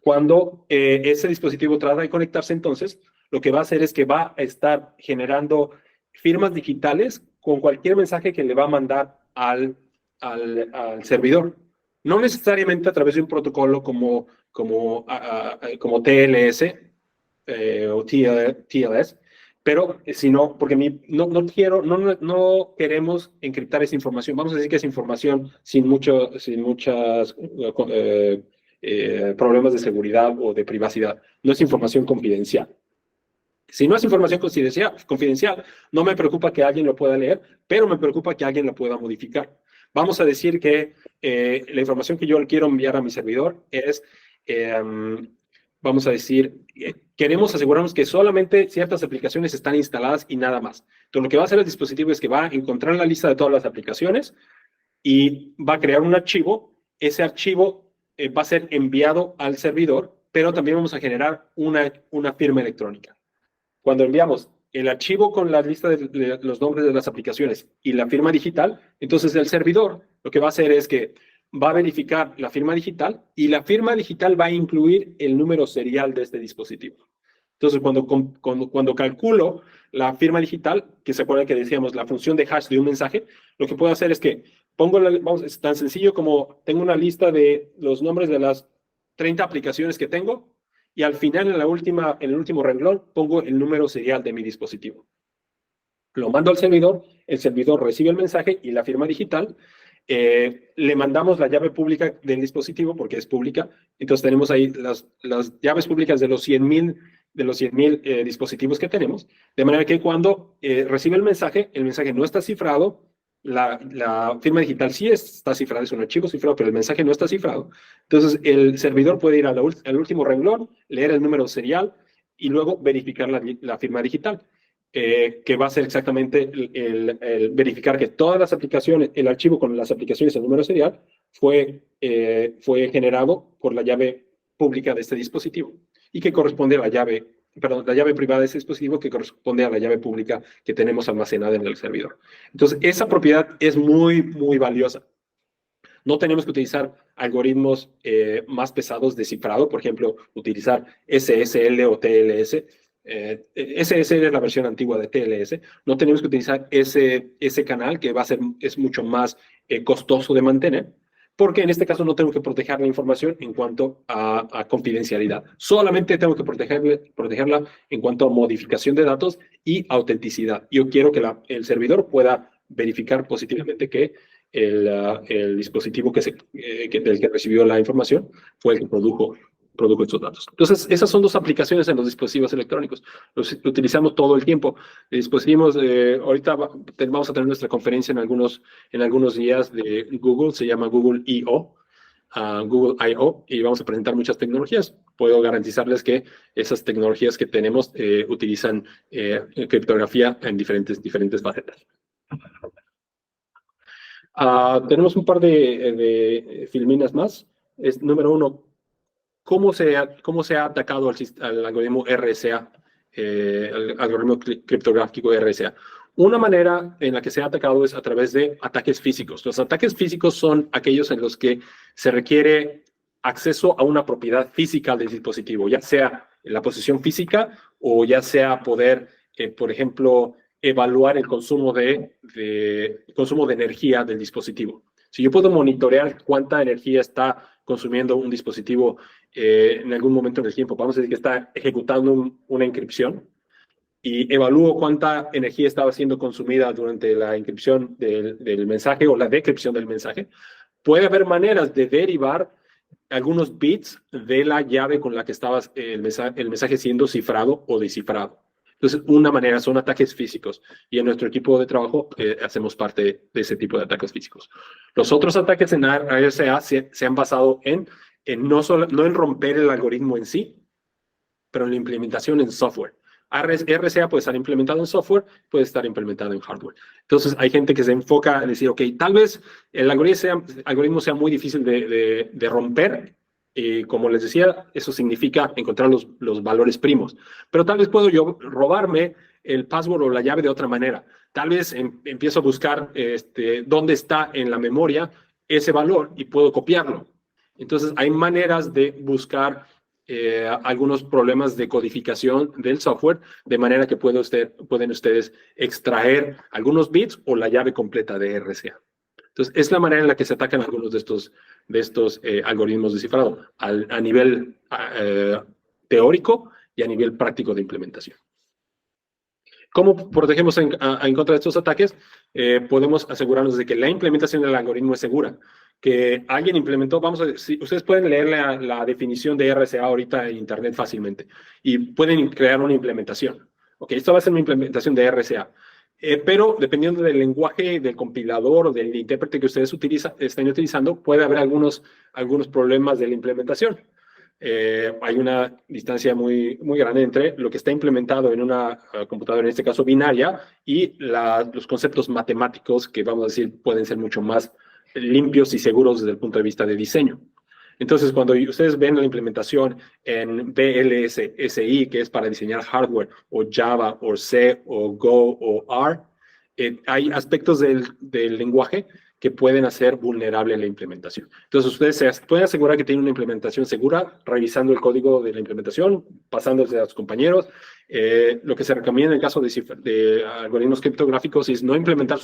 Cuando ese dispositivo trata de conectarse, entonces, lo que va a hacer es que va a estar generando firmas digitales con cualquier mensaje que le va a mandar al servidor. No necesariamente a través de un protocolo como TLS o TLS, pero sino porque no queremos encriptar esa información. Vamos a decir que es información sin muchos problemas de seguridad o de privacidad. No es información confidencial. Si no es información confidencial, no me preocupa que alguien lo pueda leer, pero me preocupa que alguien lo pueda modificar. Vamos a decir que la información que yo le quiero enviar a mi servidor es, vamos a decir, queremos asegurarnos que solamente ciertas aplicaciones están instaladas y nada más. Entonces, lo que va a hacer el dispositivo es que va a encontrar la lista de todas las aplicaciones y va a crear un archivo. Ese archivo va a ser enviado al servidor, pero también vamos a generar una firma electrónica. Cuando enviamos el archivo con la lista de los nombres de las aplicaciones y la firma digital, entonces el servidor lo que va a hacer es que va a verificar la firma digital y la firma digital va a incluir el número serial de este dispositivo. Entonces, cuando calculo la firma digital, que se acuerdan que decíamos la función de hash de un mensaje, lo que puedo hacer es que es tan sencillo como tengo una lista de los nombres de las 30 aplicaciones que tengo, y al final, en el último renglón, pongo el número serial de mi dispositivo. Lo mando al servidor, el servidor recibe el mensaje y la firma digital. Le mandamos la llave pública del dispositivo porque es pública. Entonces tenemos ahí las llaves públicas de los 100,000 los 100,000 dispositivos que tenemos, de manera que cuando recibe el mensaje no está cifrado, la firma digital sí está cifrada, es un archivo cifrado, pero el mensaje no está cifrado. Entonces, el servidor puede ir al último renglón, leer el número serial y luego verificar la firma digital, que va a ser exactamente el verificar que todas las aplicaciones, el archivo con las aplicaciones, el número serial, fue generado por la llave pública de este dispositivo y que corresponde a la llave privada de ese dispositivo que corresponde a la llave pública que tenemos almacenada en el servidor. Entonces, esa propiedad es muy, muy valiosa. No tenemos que utilizar algoritmos más pesados de cifrado, por ejemplo, utilizar SSL o TLS. SSL es la versión antigua de TLS. No tenemos que utilizar ese canal que es mucho más costoso de mantener, porque en este caso no tengo que proteger la información en cuanto a confidencialidad. Solamente tengo que protegerla en cuanto a modificación de datos y autenticidad. Yo quiero que el servidor pueda verificar positivamente que el dispositivo del que recibió la información fue el que produjo estos datos. Entonces, esas son dos aplicaciones en los dispositivos electrónicos. Los utilizamos todo el tiempo. Dispositivos, ahorita vamos a tener nuestra conferencia en algunos días de Google, se llama Google I.O., Google I.O., y vamos a presentar muchas tecnologías. Puedo garantizarles que esas tecnologías que tenemos utilizan criptografía en diferentes facetas. Tenemos un par de filminas más. Número uno, ¿cómo se ha atacado al algoritmo RSA, el algoritmo criptográfico RSA? Una manera en la que se ha atacado es a través de ataques físicos. Los ataques físicos son aquellos en los que se requiere acceso a una propiedad física del dispositivo, ya sea la posición física o ya sea poder, por ejemplo, evaluar el consumo de energía del dispositivo. Si yo puedo monitorear cuánta energía está consumiendo un dispositivo en algún momento en el tiempo, vamos a decir que está ejecutando una encripción, y evalúo cuánta energía estaba siendo consumida durante la encripción del mensaje o la decripción del mensaje, puede haber maneras de derivar algunos bits de la llave con la que estaba el mensaje siendo cifrado o descifrado. Entonces, una manera son ataques físicos, y en nuestro equipo de trabajo hacemos parte de ese tipo de ataques físicos. Los otros ataques en RSA se han basado no en romper el algoritmo en sí, pero en la implementación en software. RSA puede estar implementado en software, puede estar implementado en hardware. Entonces, hay gente que se enfoca en decir, ok, tal vez el algoritmo sea muy difícil de romper. Como les decía, eso significa encontrar los valores primos. Pero tal vez puedo yo robarme el password o la llave de otra manera. Tal vez empiezo a buscar dónde está en la memoria ese valor y puedo copiarlo. Entonces, hay maneras de buscar algunos problemas de codificación del software, de manera que pueden ustedes extraer algunos bits o la llave completa de RSA. Entonces, es la manera en la que se atacan algunos de estos algoritmos de cifrado a nivel teórico y a nivel práctico de implementación. ¿Cómo protegemos en contra de estos ataques? Podemos asegurarnos de que la implementación del algoritmo es segura, que alguien implementó. Ustedes pueden leer la definición de RSA ahorita en internet fácilmente y pueden crear una implementación. Ok, esto va a ser una implementación de RSA. Pero dependiendo del lenguaje, del compilador o del intérprete que ustedes estén utilizando, puede haber algunos problemas de la implementación. Hay una distancia muy, muy grande entre lo que está implementado en una computadora, en este caso binaria, y los conceptos matemáticos que, vamos a decir, pueden ser mucho más limpios y seguros desde el punto de vista de diseño. Entonces, cuando ustedes ven la implementación en VLSI, que es para diseñar hardware, o Java, o C, o Go, o R, hay aspectos del lenguaje que pueden hacer vulnerable la implementación. Entonces, ustedes se pueden asegurar que tienen una implementación segura, revisando el código de la implementación, pasándose a sus compañeros. Lo que se recomienda en el caso de algoritmos criptográficos es no implementar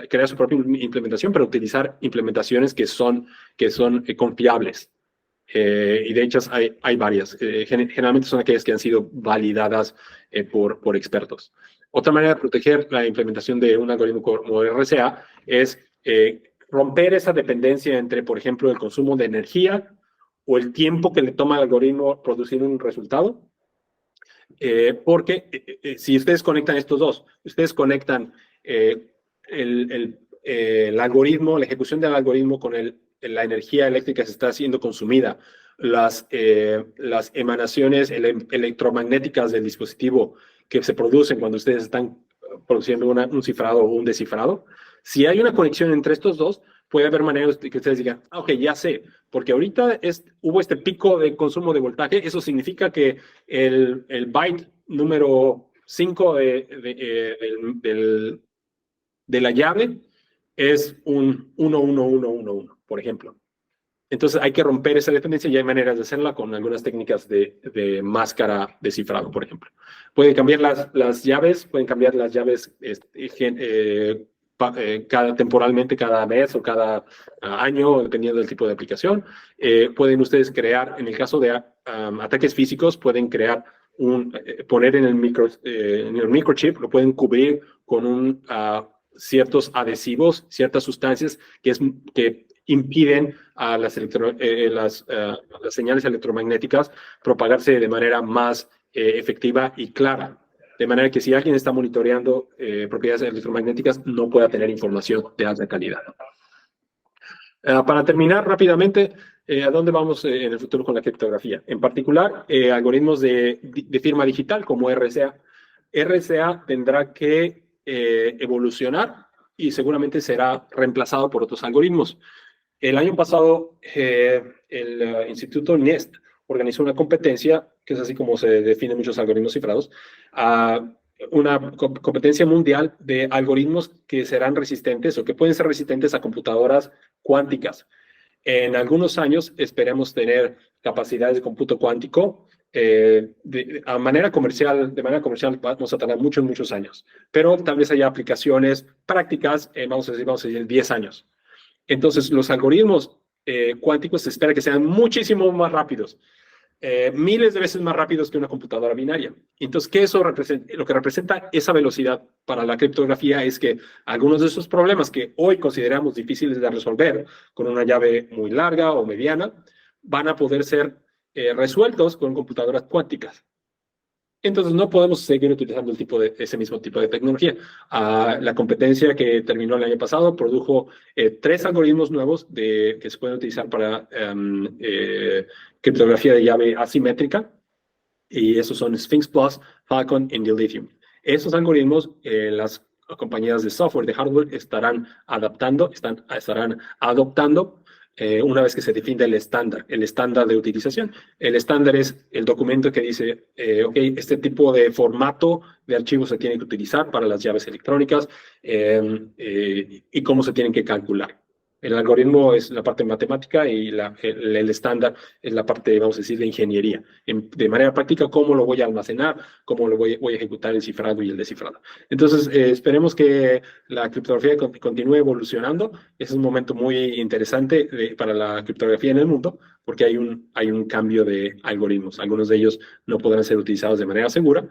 crear su propia implementación, pero utilizar implementaciones que son confiables. Y de hecho hay varias. Generalmente son aquellas que han sido validadas por expertos. Otra manera de proteger la implementación de un algoritmo como RSA es romper esa dependencia entre, por ejemplo, el consumo de energía o el tiempo que le toma al algoritmo producir un resultado porque si ustedes conectan estos dos, ustedes conectan el algoritmo, la ejecución del algoritmo con la energía eléctrica que se está siendo consumida, las emanaciones electromagnéticas del dispositivo que se producen cuando ustedes están produciendo un cifrado o un descifrado. Si hay una conexión entre estos dos, puede haber maneras de que ustedes digan, ok, ya sé, porque ahorita hubo este pico de consumo de voltaje, eso significa que el byte número 5 de la llave es un 11111, por ejemplo. Entonces hay que romper esa dependencia y hay maneras de hacerla con algunas técnicas de máscara de cifrado, por ejemplo. Pueden cambiar las llaves, temporalmente, cada mes o cada año, dependiendo del tipo de aplicación. Pueden ustedes crear, en el caso de ataques físicos, pueden crear poner en el microchip, lo pueden cubrir con ciertos adhesivos, ciertas sustancias que impiden a las señales electromagnéticas propagarse de manera más efectiva y clara. De manera que si alguien está monitoreando propiedades electromagnéticas, no pueda tener información de alta calidad. Para terminar rápidamente, ¿a dónde vamos en el futuro con la criptografía? En particular, algoritmos de firma digital como RSA. RSA tendrá que evolucionar y seguramente será reemplazado por otros algoritmos. El año pasado, el Instituto NIST organizó una competencia, que es así como se definen muchos algoritmos cifrados, una competencia mundial de algoritmos que serán resistentes o que pueden ser resistentes a computadoras cuánticas. En algunos años esperemos tener capacidades de cómputo cuántico de manera comercial vamos a tardar muchos años, pero tal vez haya aplicaciones prácticas, vamos a decir 10 años. Entonces, los algoritmos cuánticos se espera que sean muchísimo más rápidos, miles de veces más rápidos que una computadora binaria. Entonces, lo que representa esa velocidad para la criptografía es que algunos de esos problemas que hoy consideramos difíciles de resolver con una llave muy larga o mediana, van a poder ser resueltos con computadoras cuánticas. Entonces, no podemos seguir utilizando ese mismo tipo de tecnología. La competencia que terminó el año pasado produjo 3 algoritmos nuevos que se pueden utilizar para criptografía de llave asimétrica, y esos son Sphinx Plus, Falcon y Dilithium. Esos algoritmos, las compañías de software, de hardware, estarán adoptando una vez que se define el estándar de utilización. El estándar es el documento que dice, ok, este tipo de formato de archivos se tiene que utilizar para las llaves electrónicas y cómo se tienen que calcular. El algoritmo es la parte matemática y el estándar es la parte, vamos a decir, de ingeniería. De manera práctica, cómo lo voy a almacenar, cómo lo voy a ejecutar el cifrado y el descifrado. Entonces, esperemos que la criptografía continúe evolucionando. Es un momento muy interesante para la criptografía en el mundo, porque hay un cambio de algoritmos. Algunos de ellos no podrán ser utilizados de manera segura,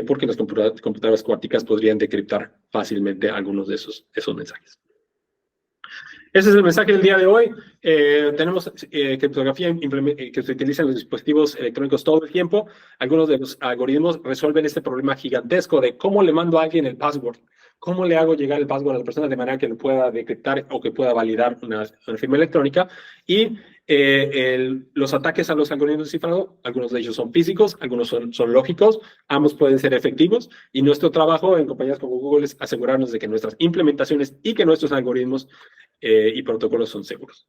porque las computadoras cuánticas podrían decriptar fácilmente algunos de esos mensajes. Ese es el mensaje del día de hoy. Tenemos criptografía que se utiliza en los dispositivos electrónicos todo el tiempo. Algunos de los algoritmos resuelven este problema gigantesco de cómo le mando a alguien el password, cómo le hago llegar el password a la persona de manera que lo pueda decriptar o que pueda validar una firma electrónica. Y los ataques a los algoritmos de cifrado, algunos de ellos son físicos, algunos son lógicos, ambos pueden ser efectivos, y nuestro trabajo en compañías como Google es asegurarnos de que nuestras implementaciones y que nuestros algoritmos y protocolos son seguros.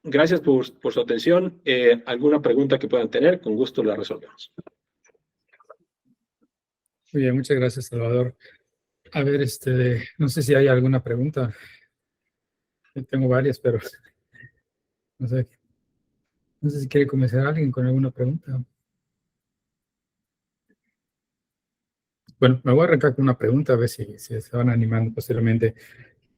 Gracias por su atención. ¿Alguna pregunta que puedan tener? Con gusto la resolvemos. Muy bien, muchas gracias, Salvador. A ver, no sé si hay alguna pregunta. Yo tengo varias, pero no sé si quiere comenzar alguien con alguna pregunta. Bueno, me voy a arrancar con una pregunta, a ver si se van animando posteriormente.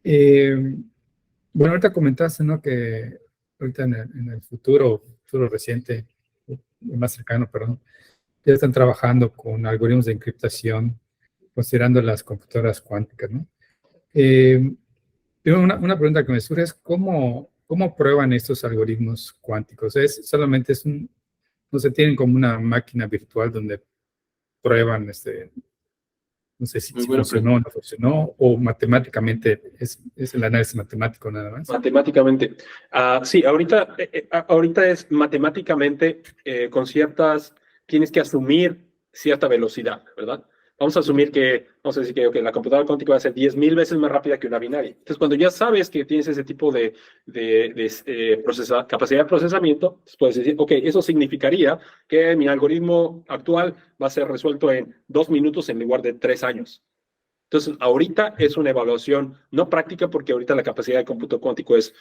Bueno, ahorita comentaste, ¿no? Que ahorita en el futuro reciente, más cercano, perdón, ya están trabajando con algoritmos de encriptación, considerando las computadoras cuánticas, ¿no? Una pregunta que me surge es, ¿cómo prueban estos algoritmos cuánticos? ¿Solamente es un no sé, tienen como una máquina virtual donde prueban, no sé si Muy buena funcionó o no funcionó, o matemáticamente es el análisis matemático nada más. Matemáticamente. Sí, ahorita es matemáticamente con tienes que asumir cierta velocidad, ¿verdad? Vamos a asumir vamos a decir que la computadora cuántica va a ser 10,000 veces más rápida que una binaria. Entonces, cuando ya sabes que tienes ese tipo de capacidad de procesamiento, puedes decir, ok, eso significaría que mi algoritmo actual va a ser resuelto en 2 minutos en lugar de 3 años. Entonces, ahorita es una evaluación no práctica porque ahorita la capacidad de cómputo cuántico es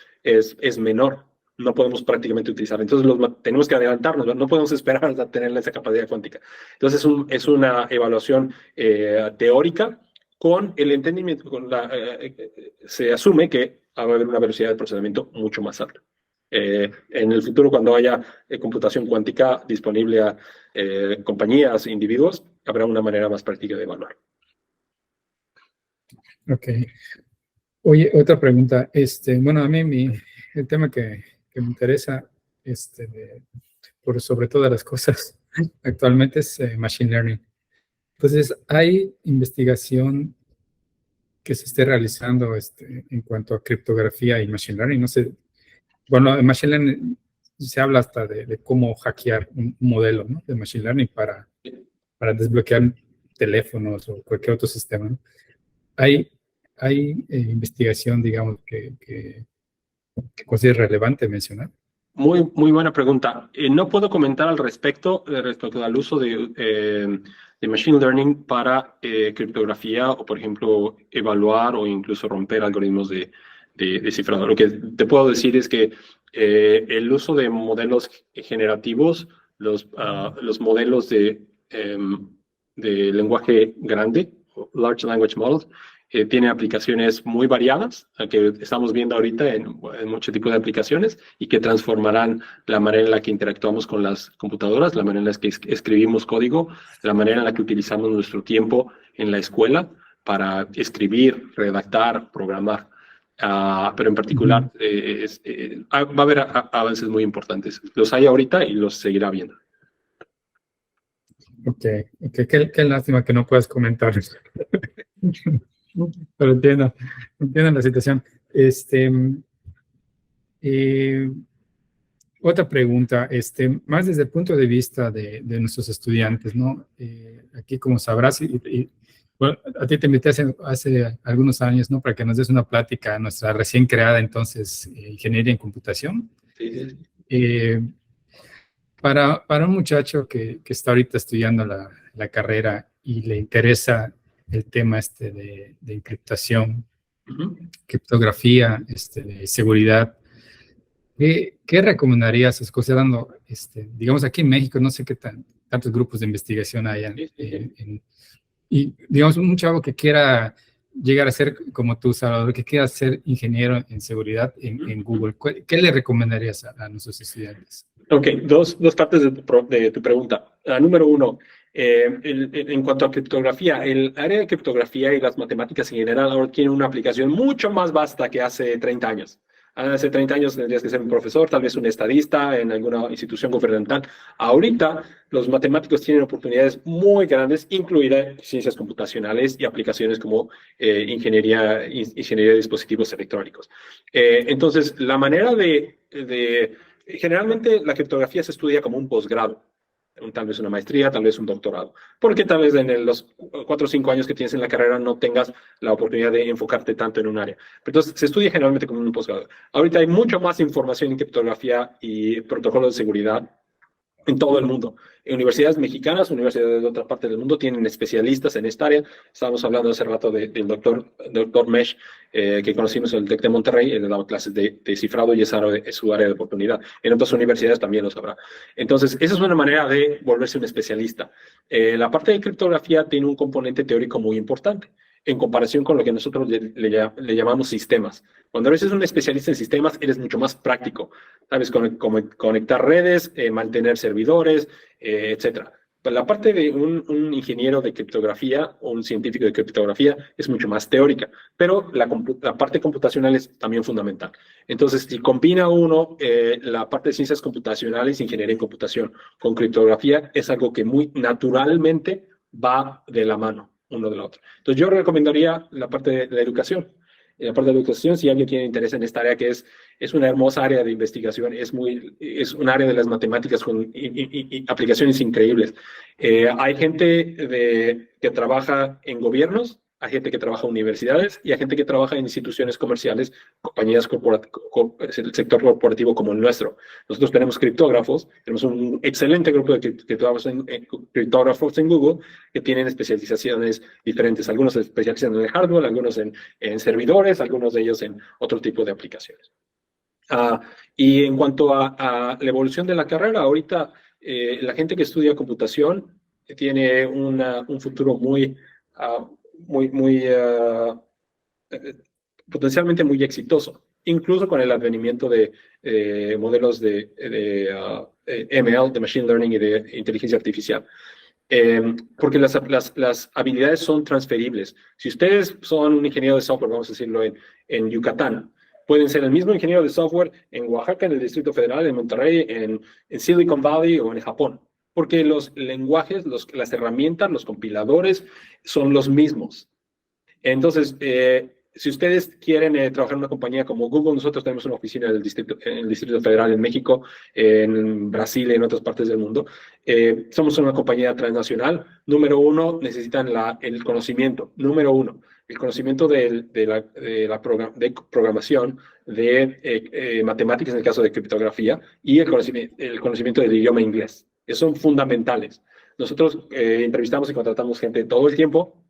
menor. No podemos prácticamente utilizar. Entonces, tenemos que adelantarnos, no podemos esperar hasta tener esa capacidad cuántica. Entonces, es una evaluación teórica con el entendimiento, se asume que va a haber una velocidad de procesamiento mucho más alta. En el futuro, cuando haya computación cuántica disponible a compañías, individuos, habrá una manera más práctica de evaluar. Ok. Oye, otra pregunta. Bueno, a mí el tema que me interesa, por sobre todas las cosas, actualmente es Machine Learning. Entonces, ¿hay investigación que se esté realizando en cuanto a criptografía y Machine Learning? No sé, bueno, en Machine Learning se habla hasta de cómo hackear un modelo, ¿no?, de Machine Learning para desbloquear teléfonos o cualquier otro sistema, ¿no? ¿Hay investigación, digamos, que considere relevante mencionar? Muy, muy buena pregunta. No puedo comentar al respecto al uso de Machine Learning para criptografía o, por ejemplo, evaluar o incluso romper algoritmos de cifrado. Lo que te puedo decir es que el uso de modelos generativos, los modelos de lenguaje grande, Large Language Models, tiene aplicaciones muy variadas, que estamos viendo ahorita en muchos tipos de aplicaciones y que transformarán la manera en la que interactuamos con las computadoras, la manera en la que escribimos código, la manera en la que utilizamos nuestro tiempo en la escuela para escribir, redactar, programar. Pero en particular va a haber avances muy importantes. Los hay ahorita y los seguirá habiendo. Ok. Qué lástima que no puedas comentar. Pero entiendo la situación. Otra pregunta, más desde el punto de vista de nuestros estudiantes, ¿no? Aquí, como sabrás, bueno, a ti te invité hace algunos años, ¿no?, para que nos des una plática a nuestra recién creada, entonces, Ingeniería en Computación. Sí. Para un muchacho que está ahorita estudiando la carrera y le interesa el tema de encriptación, criptografía, de seguridad, ¿qué recomendarías, considerando, digamos, aquí en México, no sé qué tantos grupos de investigación hayan, y digamos, un chavo que quiera llegar a ser como tú, Salvador, que quiera ser ingeniero en seguridad en Google, ¿qué le recomendarías a nuestros estudiantes? Ok, dos partes de tu pregunta. Número uno, en cuanto a criptografía, el área de criptografía y las matemáticas en general ahora tienen una aplicación mucho más vasta que hace 30 años. Hace 30 años tendrías que ser un profesor, tal vez un estadista en alguna institución gubernamental. Ahorita los matemáticos tienen oportunidades muy grandes, incluidas ciencias computacionales y aplicaciones como ingeniería de dispositivos electrónicos. Entonces, la manera generalmente la criptografía se estudia como un posgrado, tal vez una maestría, tal vez un doctorado, porque tal vez en los 4 o 5 años que tienes en la carrera no tengas la oportunidad de enfocarte tanto en un área. Entonces, se estudia generalmente como un posgrado. Ahorita hay mucho más información en criptografía y protocolos de seguridad en todo el mundo. En universidades mexicanas, universidades de otra parte del mundo tienen especialistas en esta área. Estábamos hablando hace rato del doctor Mesh, que conocimos en el TEC de Monterrey. Él daba clases de cifrado y es su área de oportunidad. En otras universidades también lo sabrá. Entonces, esa es una manera de volverse un especialista. La parte de criptografía tiene un componente teórico muy importante en comparación con lo que nosotros le llamamos sistemas. Cuando eres un especialista en sistemas, eres mucho más práctico. Sabes conectar redes, mantener servidores, etc. La parte de un ingeniero de criptografía o un científico de criptografía es mucho más teórica, pero la parte computacional es también fundamental. Entonces, si combina uno la parte de ciencias computacionales, ingeniería en computación con criptografía, es algo que muy naturalmente va de la mano uno de la otra. Entonces, yo recomendaría la parte de la educación. En la parte de la educación, si alguien tiene interés en esta área, que es una hermosa área de investigación, es un área de las matemáticas con aplicaciones increíbles. Hay gente que trabaja en gobiernos, hay gente que trabaja en universidades y hay gente que trabaja en instituciones comerciales, compañías el sector corporativo como el nuestro. Nosotros tenemos criptógrafos, tenemos un excelente grupo de criptógrafos en Google que tienen especializaciones diferentes. Algunos se especializan en el hardware, algunos en servidores, algunos de ellos en otro tipo de aplicaciones. Y en cuanto a la evolución de la carrera, ahorita la gente que estudia computación tiene un futuro potencialmente muy exitoso, incluso con el advenimiento de modelos de ML, de Machine Learning y de inteligencia artificial. Porque las habilidades son transferibles. Si ustedes son un ingeniero de software, vamos a decirlo en Yucatán, pueden ser el mismo ingeniero de software en Oaxaca, en el Distrito Federal, en Monterrey, en Silicon Valley o en Japón. Porque los lenguajes, las herramientas, los compiladores son los mismos. Entonces, si ustedes quieren trabajar en una compañía como Google, nosotros tenemos una oficina en el Distrito Federal en México, en Brasil y en otras partes del mundo. Somos una compañía transnacional. Número uno, necesitan el conocimiento. Número uno, el conocimiento de programación, de matemáticas en el caso de criptografía y el conocimiento del idioma inglés. Esos son fundamentales. Nosotros entrevistamos y contratamos gente todo el tiempo.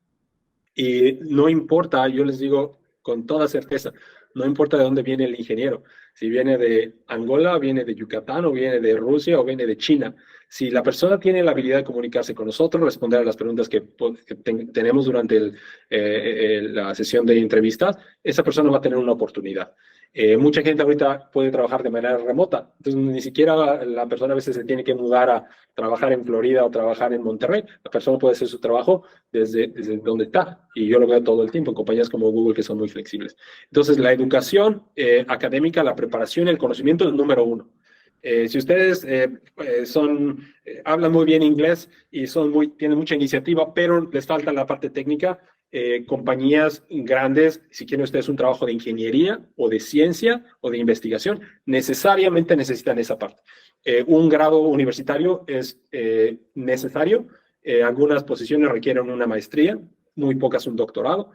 Y no importa, yo les digo con toda certeza, no importa de dónde viene el ingeniero, si viene de Angola, viene de Yucatán, o viene de Rusia, o viene de China. Si la persona tiene la habilidad de comunicarse con nosotros, responder a las preguntas que tenemos durante la sesión de entrevistas, esa persona va a tener una oportunidad. Mucha gente ahorita puede trabajar de manera remota, entonces ni siquiera la persona a veces se tiene que mudar a trabajar en Florida o trabajar en Monterrey. La persona puede hacer su trabajo desde donde está, y yo lo veo todo el tiempo en compañías como Google que son muy flexibles. Entonces, la educación académica, la preparación y el conocimiento es número uno. Si ustedes hablan muy bien inglés y tienen mucha iniciativa, pero les falta la parte técnica, compañías grandes, si quieren ustedes un trabajo de ingeniería o de ciencia o de investigación, necesariamente necesitan esa parte. Un grado universitario es necesario. Algunas posiciones requieren una maestría, muy pocas un doctorado.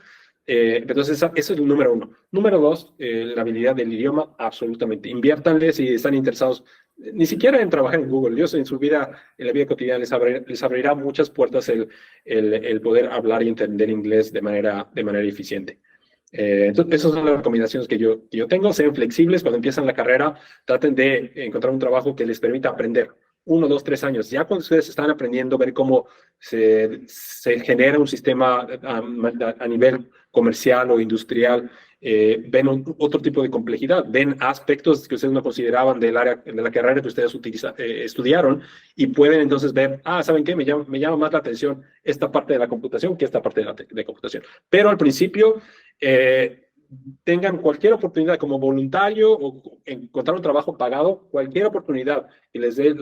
Entonces, eso es el número uno. Número dos, la habilidad del idioma, absolutamente. Inviértanle si están interesados, ni siquiera en trabajar en Google. Dios en su vida, en la vida cotidiana, les abrirá muchas puertas el poder hablar y entender inglés de manera eficiente. Entonces, esas son las recomendaciones que yo tengo. Sean flexibles cuando empiezan la carrera. Traten de encontrar un trabajo que les permita aprender. 1, 2, 3 años. Ya cuando ustedes están aprendiendo, ver cómo se genera un sistema a nivel comercial o industrial, ven otro tipo de complejidad, ven aspectos que ustedes no consideraban del área de la carrera que ustedes estudiaron, y pueden entonces ver, ¿saben qué? Me llama más la atención esta parte de la computación que esta parte de computación. Pero al principio, tengan cualquier oportunidad como voluntario o encontrar un trabajo pagado, cualquier oportunidad que les dé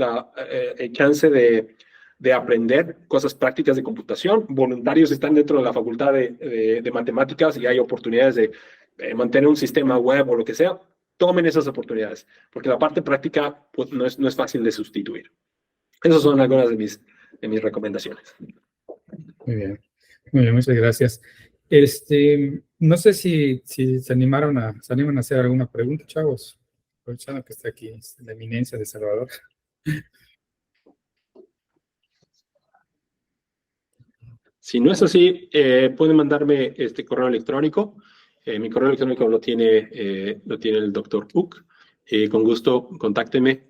el chance de aprender cosas prácticas de computación. Voluntarios están dentro de la facultad de matemáticas y hay oportunidades de mantener un sistema web o lo que sea. Tomen esas oportunidades, porque la parte práctica pues, no es fácil de sustituir. Esas son algunas de mis recomendaciones. Muy bien, muchas gracias. No sé si se animan a hacer alguna pregunta, chavos, aprovechando que está aquí la eminencia de Salvador. Si no es así, pueden mandarme este correo electrónico. Mi correo electrónico lo tiene el doctor Uc. Con gusto, contáctenme.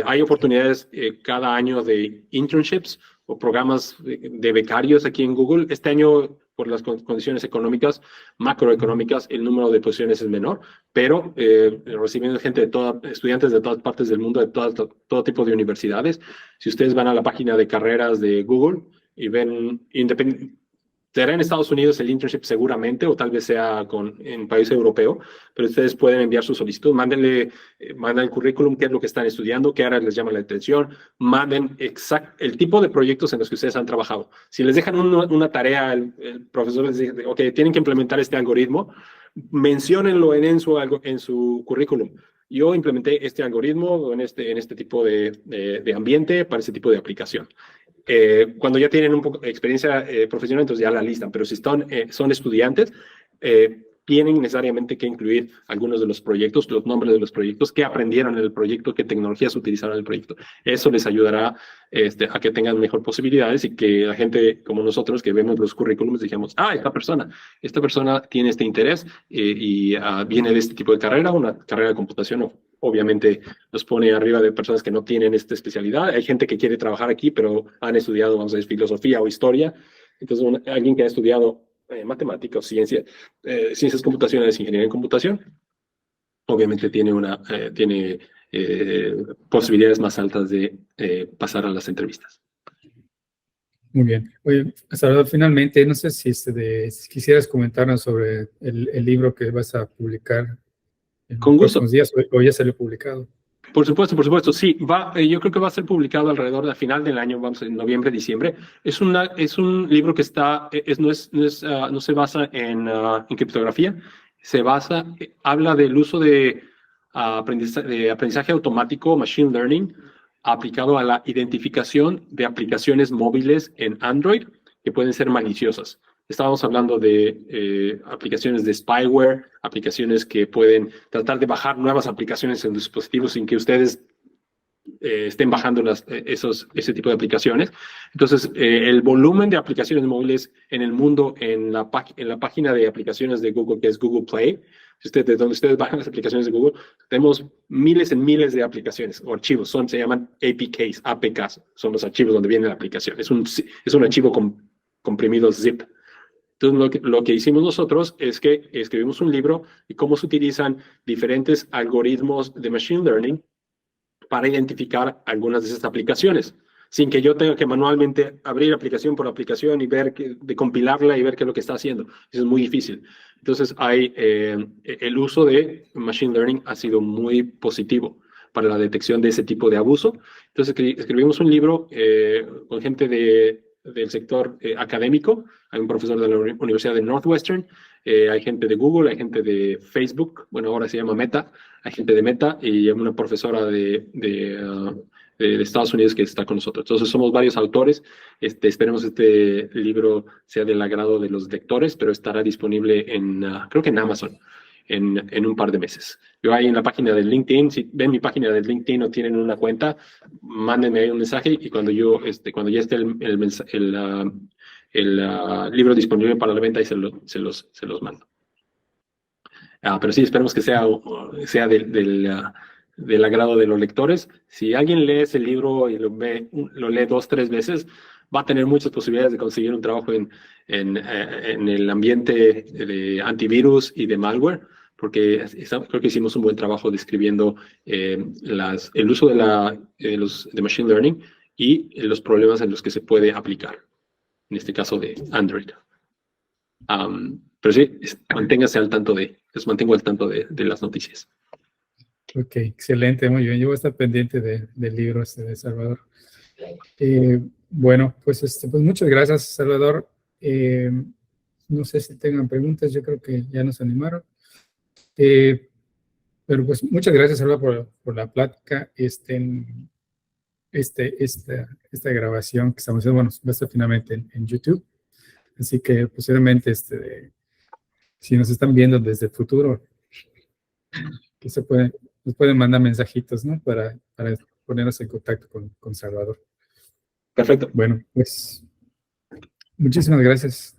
Hay oportunidades cada año de internships o programas de becarios aquí en Google. Este año, por las condiciones económicas, macroeconómicas, el número de posiciones es menor, pero recibiendo gente estudiantes de todas partes del mundo, de todo tipo de universidades. Si ustedes van a la página de carreras de Google y ven, será en Estados Unidos el internship seguramente, o tal vez sea en país europeo, pero ustedes pueden enviar su solicitud, manden el currículum, qué es lo que están estudiando, qué áreas les llama la atención, manden el tipo de proyectos en los que ustedes han trabajado. Si les dejan una tarea, el profesor les dice, ok, tienen que implementar este algoritmo, menciónenlo en su currículum. Yo implementé este algoritmo en este tipo de ambiente para ese tipo de aplicación. Cuando ya tienen un poco de experiencia profesional, entonces ya la listan, pero si son estudiantes, tienen necesariamente que incluir algunos de los proyectos, los nombres de los proyectos, qué aprendieron en el proyecto, qué tecnologías utilizaron en el proyecto. Eso les ayudará a que tengan mejor posibilidades y que la gente como nosotros que vemos los currículums digamos, esta persona tiene este interés y viene de este tipo de carrera, una carrera de computación, obviamente nos pone arriba de personas que no tienen esta especialidad. Hay gente que quiere trabajar aquí, pero han estudiado, vamos a decir, filosofía o historia. Entonces, alguien que ha estudiado matemáticas o ciencias computacionales, ingeniería en computación, obviamente tiene posibilidades más altas de pasar a las entrevistas. Muy bien. Oye, Salvador, finalmente, no sé si quisieras comentarnos sobre el libro que vas a publicar en Con los gusto. próximos días, o ya salió publicado. Por supuesto. Sí, yo creo que va a ser publicado alrededor del final del año, vamos en noviembre, diciembre. Es un libro que no se basa en criptografía, habla del uso de aprendizaje automático, machine learning, aplicado a la identificación de aplicaciones móviles en Android que pueden ser maliciosas. Estábamos hablando de aplicaciones de spyware, aplicaciones que pueden tratar de bajar nuevas aplicaciones en dispositivos sin que ustedes estén bajando ese tipo de aplicaciones. Entonces, el volumen de aplicaciones móviles en el mundo, en la página de aplicaciones de Google, que es Google Play, de donde ustedes bajan las aplicaciones de Google, tenemos miles en miles de aplicaciones o archivos. Se llaman APKs, son los archivos donde viene la aplicación. Es un archivo comprimido zip. Entonces, lo que hicimos nosotros es que escribimos un libro de cómo se utilizan diferentes algoritmos de machine learning para identificar algunas de esas aplicaciones, sin que yo tenga que manualmente abrir aplicación por aplicación y de compilarla y ver qué es lo que está haciendo. Eso es muy difícil. Entonces, el uso de machine learning ha sido muy positivo para la detección de ese tipo de abuso. Entonces, escribimos un libro con gente del sector académico. Hay un profesor de la Universidad de Northwestern, hay gente de Google, hay gente de Facebook, bueno, ahora se llama Meta, hay gente de Meta y una profesora de Estados Unidos que está con nosotros. Entonces somos varios autores. Esperemos este libro sea del agrado de los lectores, pero estará disponible creo que en Amazon en un par de meses. Yo ahí en la página de LinkedIn, si ven mi página de LinkedIn o tienen una cuenta, mándenme ahí un mensaje y cuando ya esté el libro disponible para la venta y se los mando. Pero sí, esperemos que sea del agrado de los lectores. Si alguien lee ese libro y lo lee 2, 3 veces, va a tener muchas posibilidades de conseguir un trabajo en el ambiente de antivirus y de malware, porque creo que hicimos un buen trabajo describiendo el uso de machine learning y los problemas en los que se puede aplicar, en este caso de Android. Pero sí, manténgase al tanto les mantengo al tanto de las noticias. Ok, excelente, muy bien. Yo voy a estar pendiente del libro de Salvador. Bueno, pues muchas gracias, Salvador. No sé si tengan preguntas, yo creo que ya nos animaron. Pero pues muchas gracias, Salvador, por la plática. Esta grabación que estamos haciendo, bueno, va a estar finalmente en YouTube. Así que posiblemente si nos están viendo desde el futuro, que nos pueden mandar mensajitos, ¿no? Para ponernos en contacto con Salvador. Perfecto. Bueno, pues muchísimas gracias.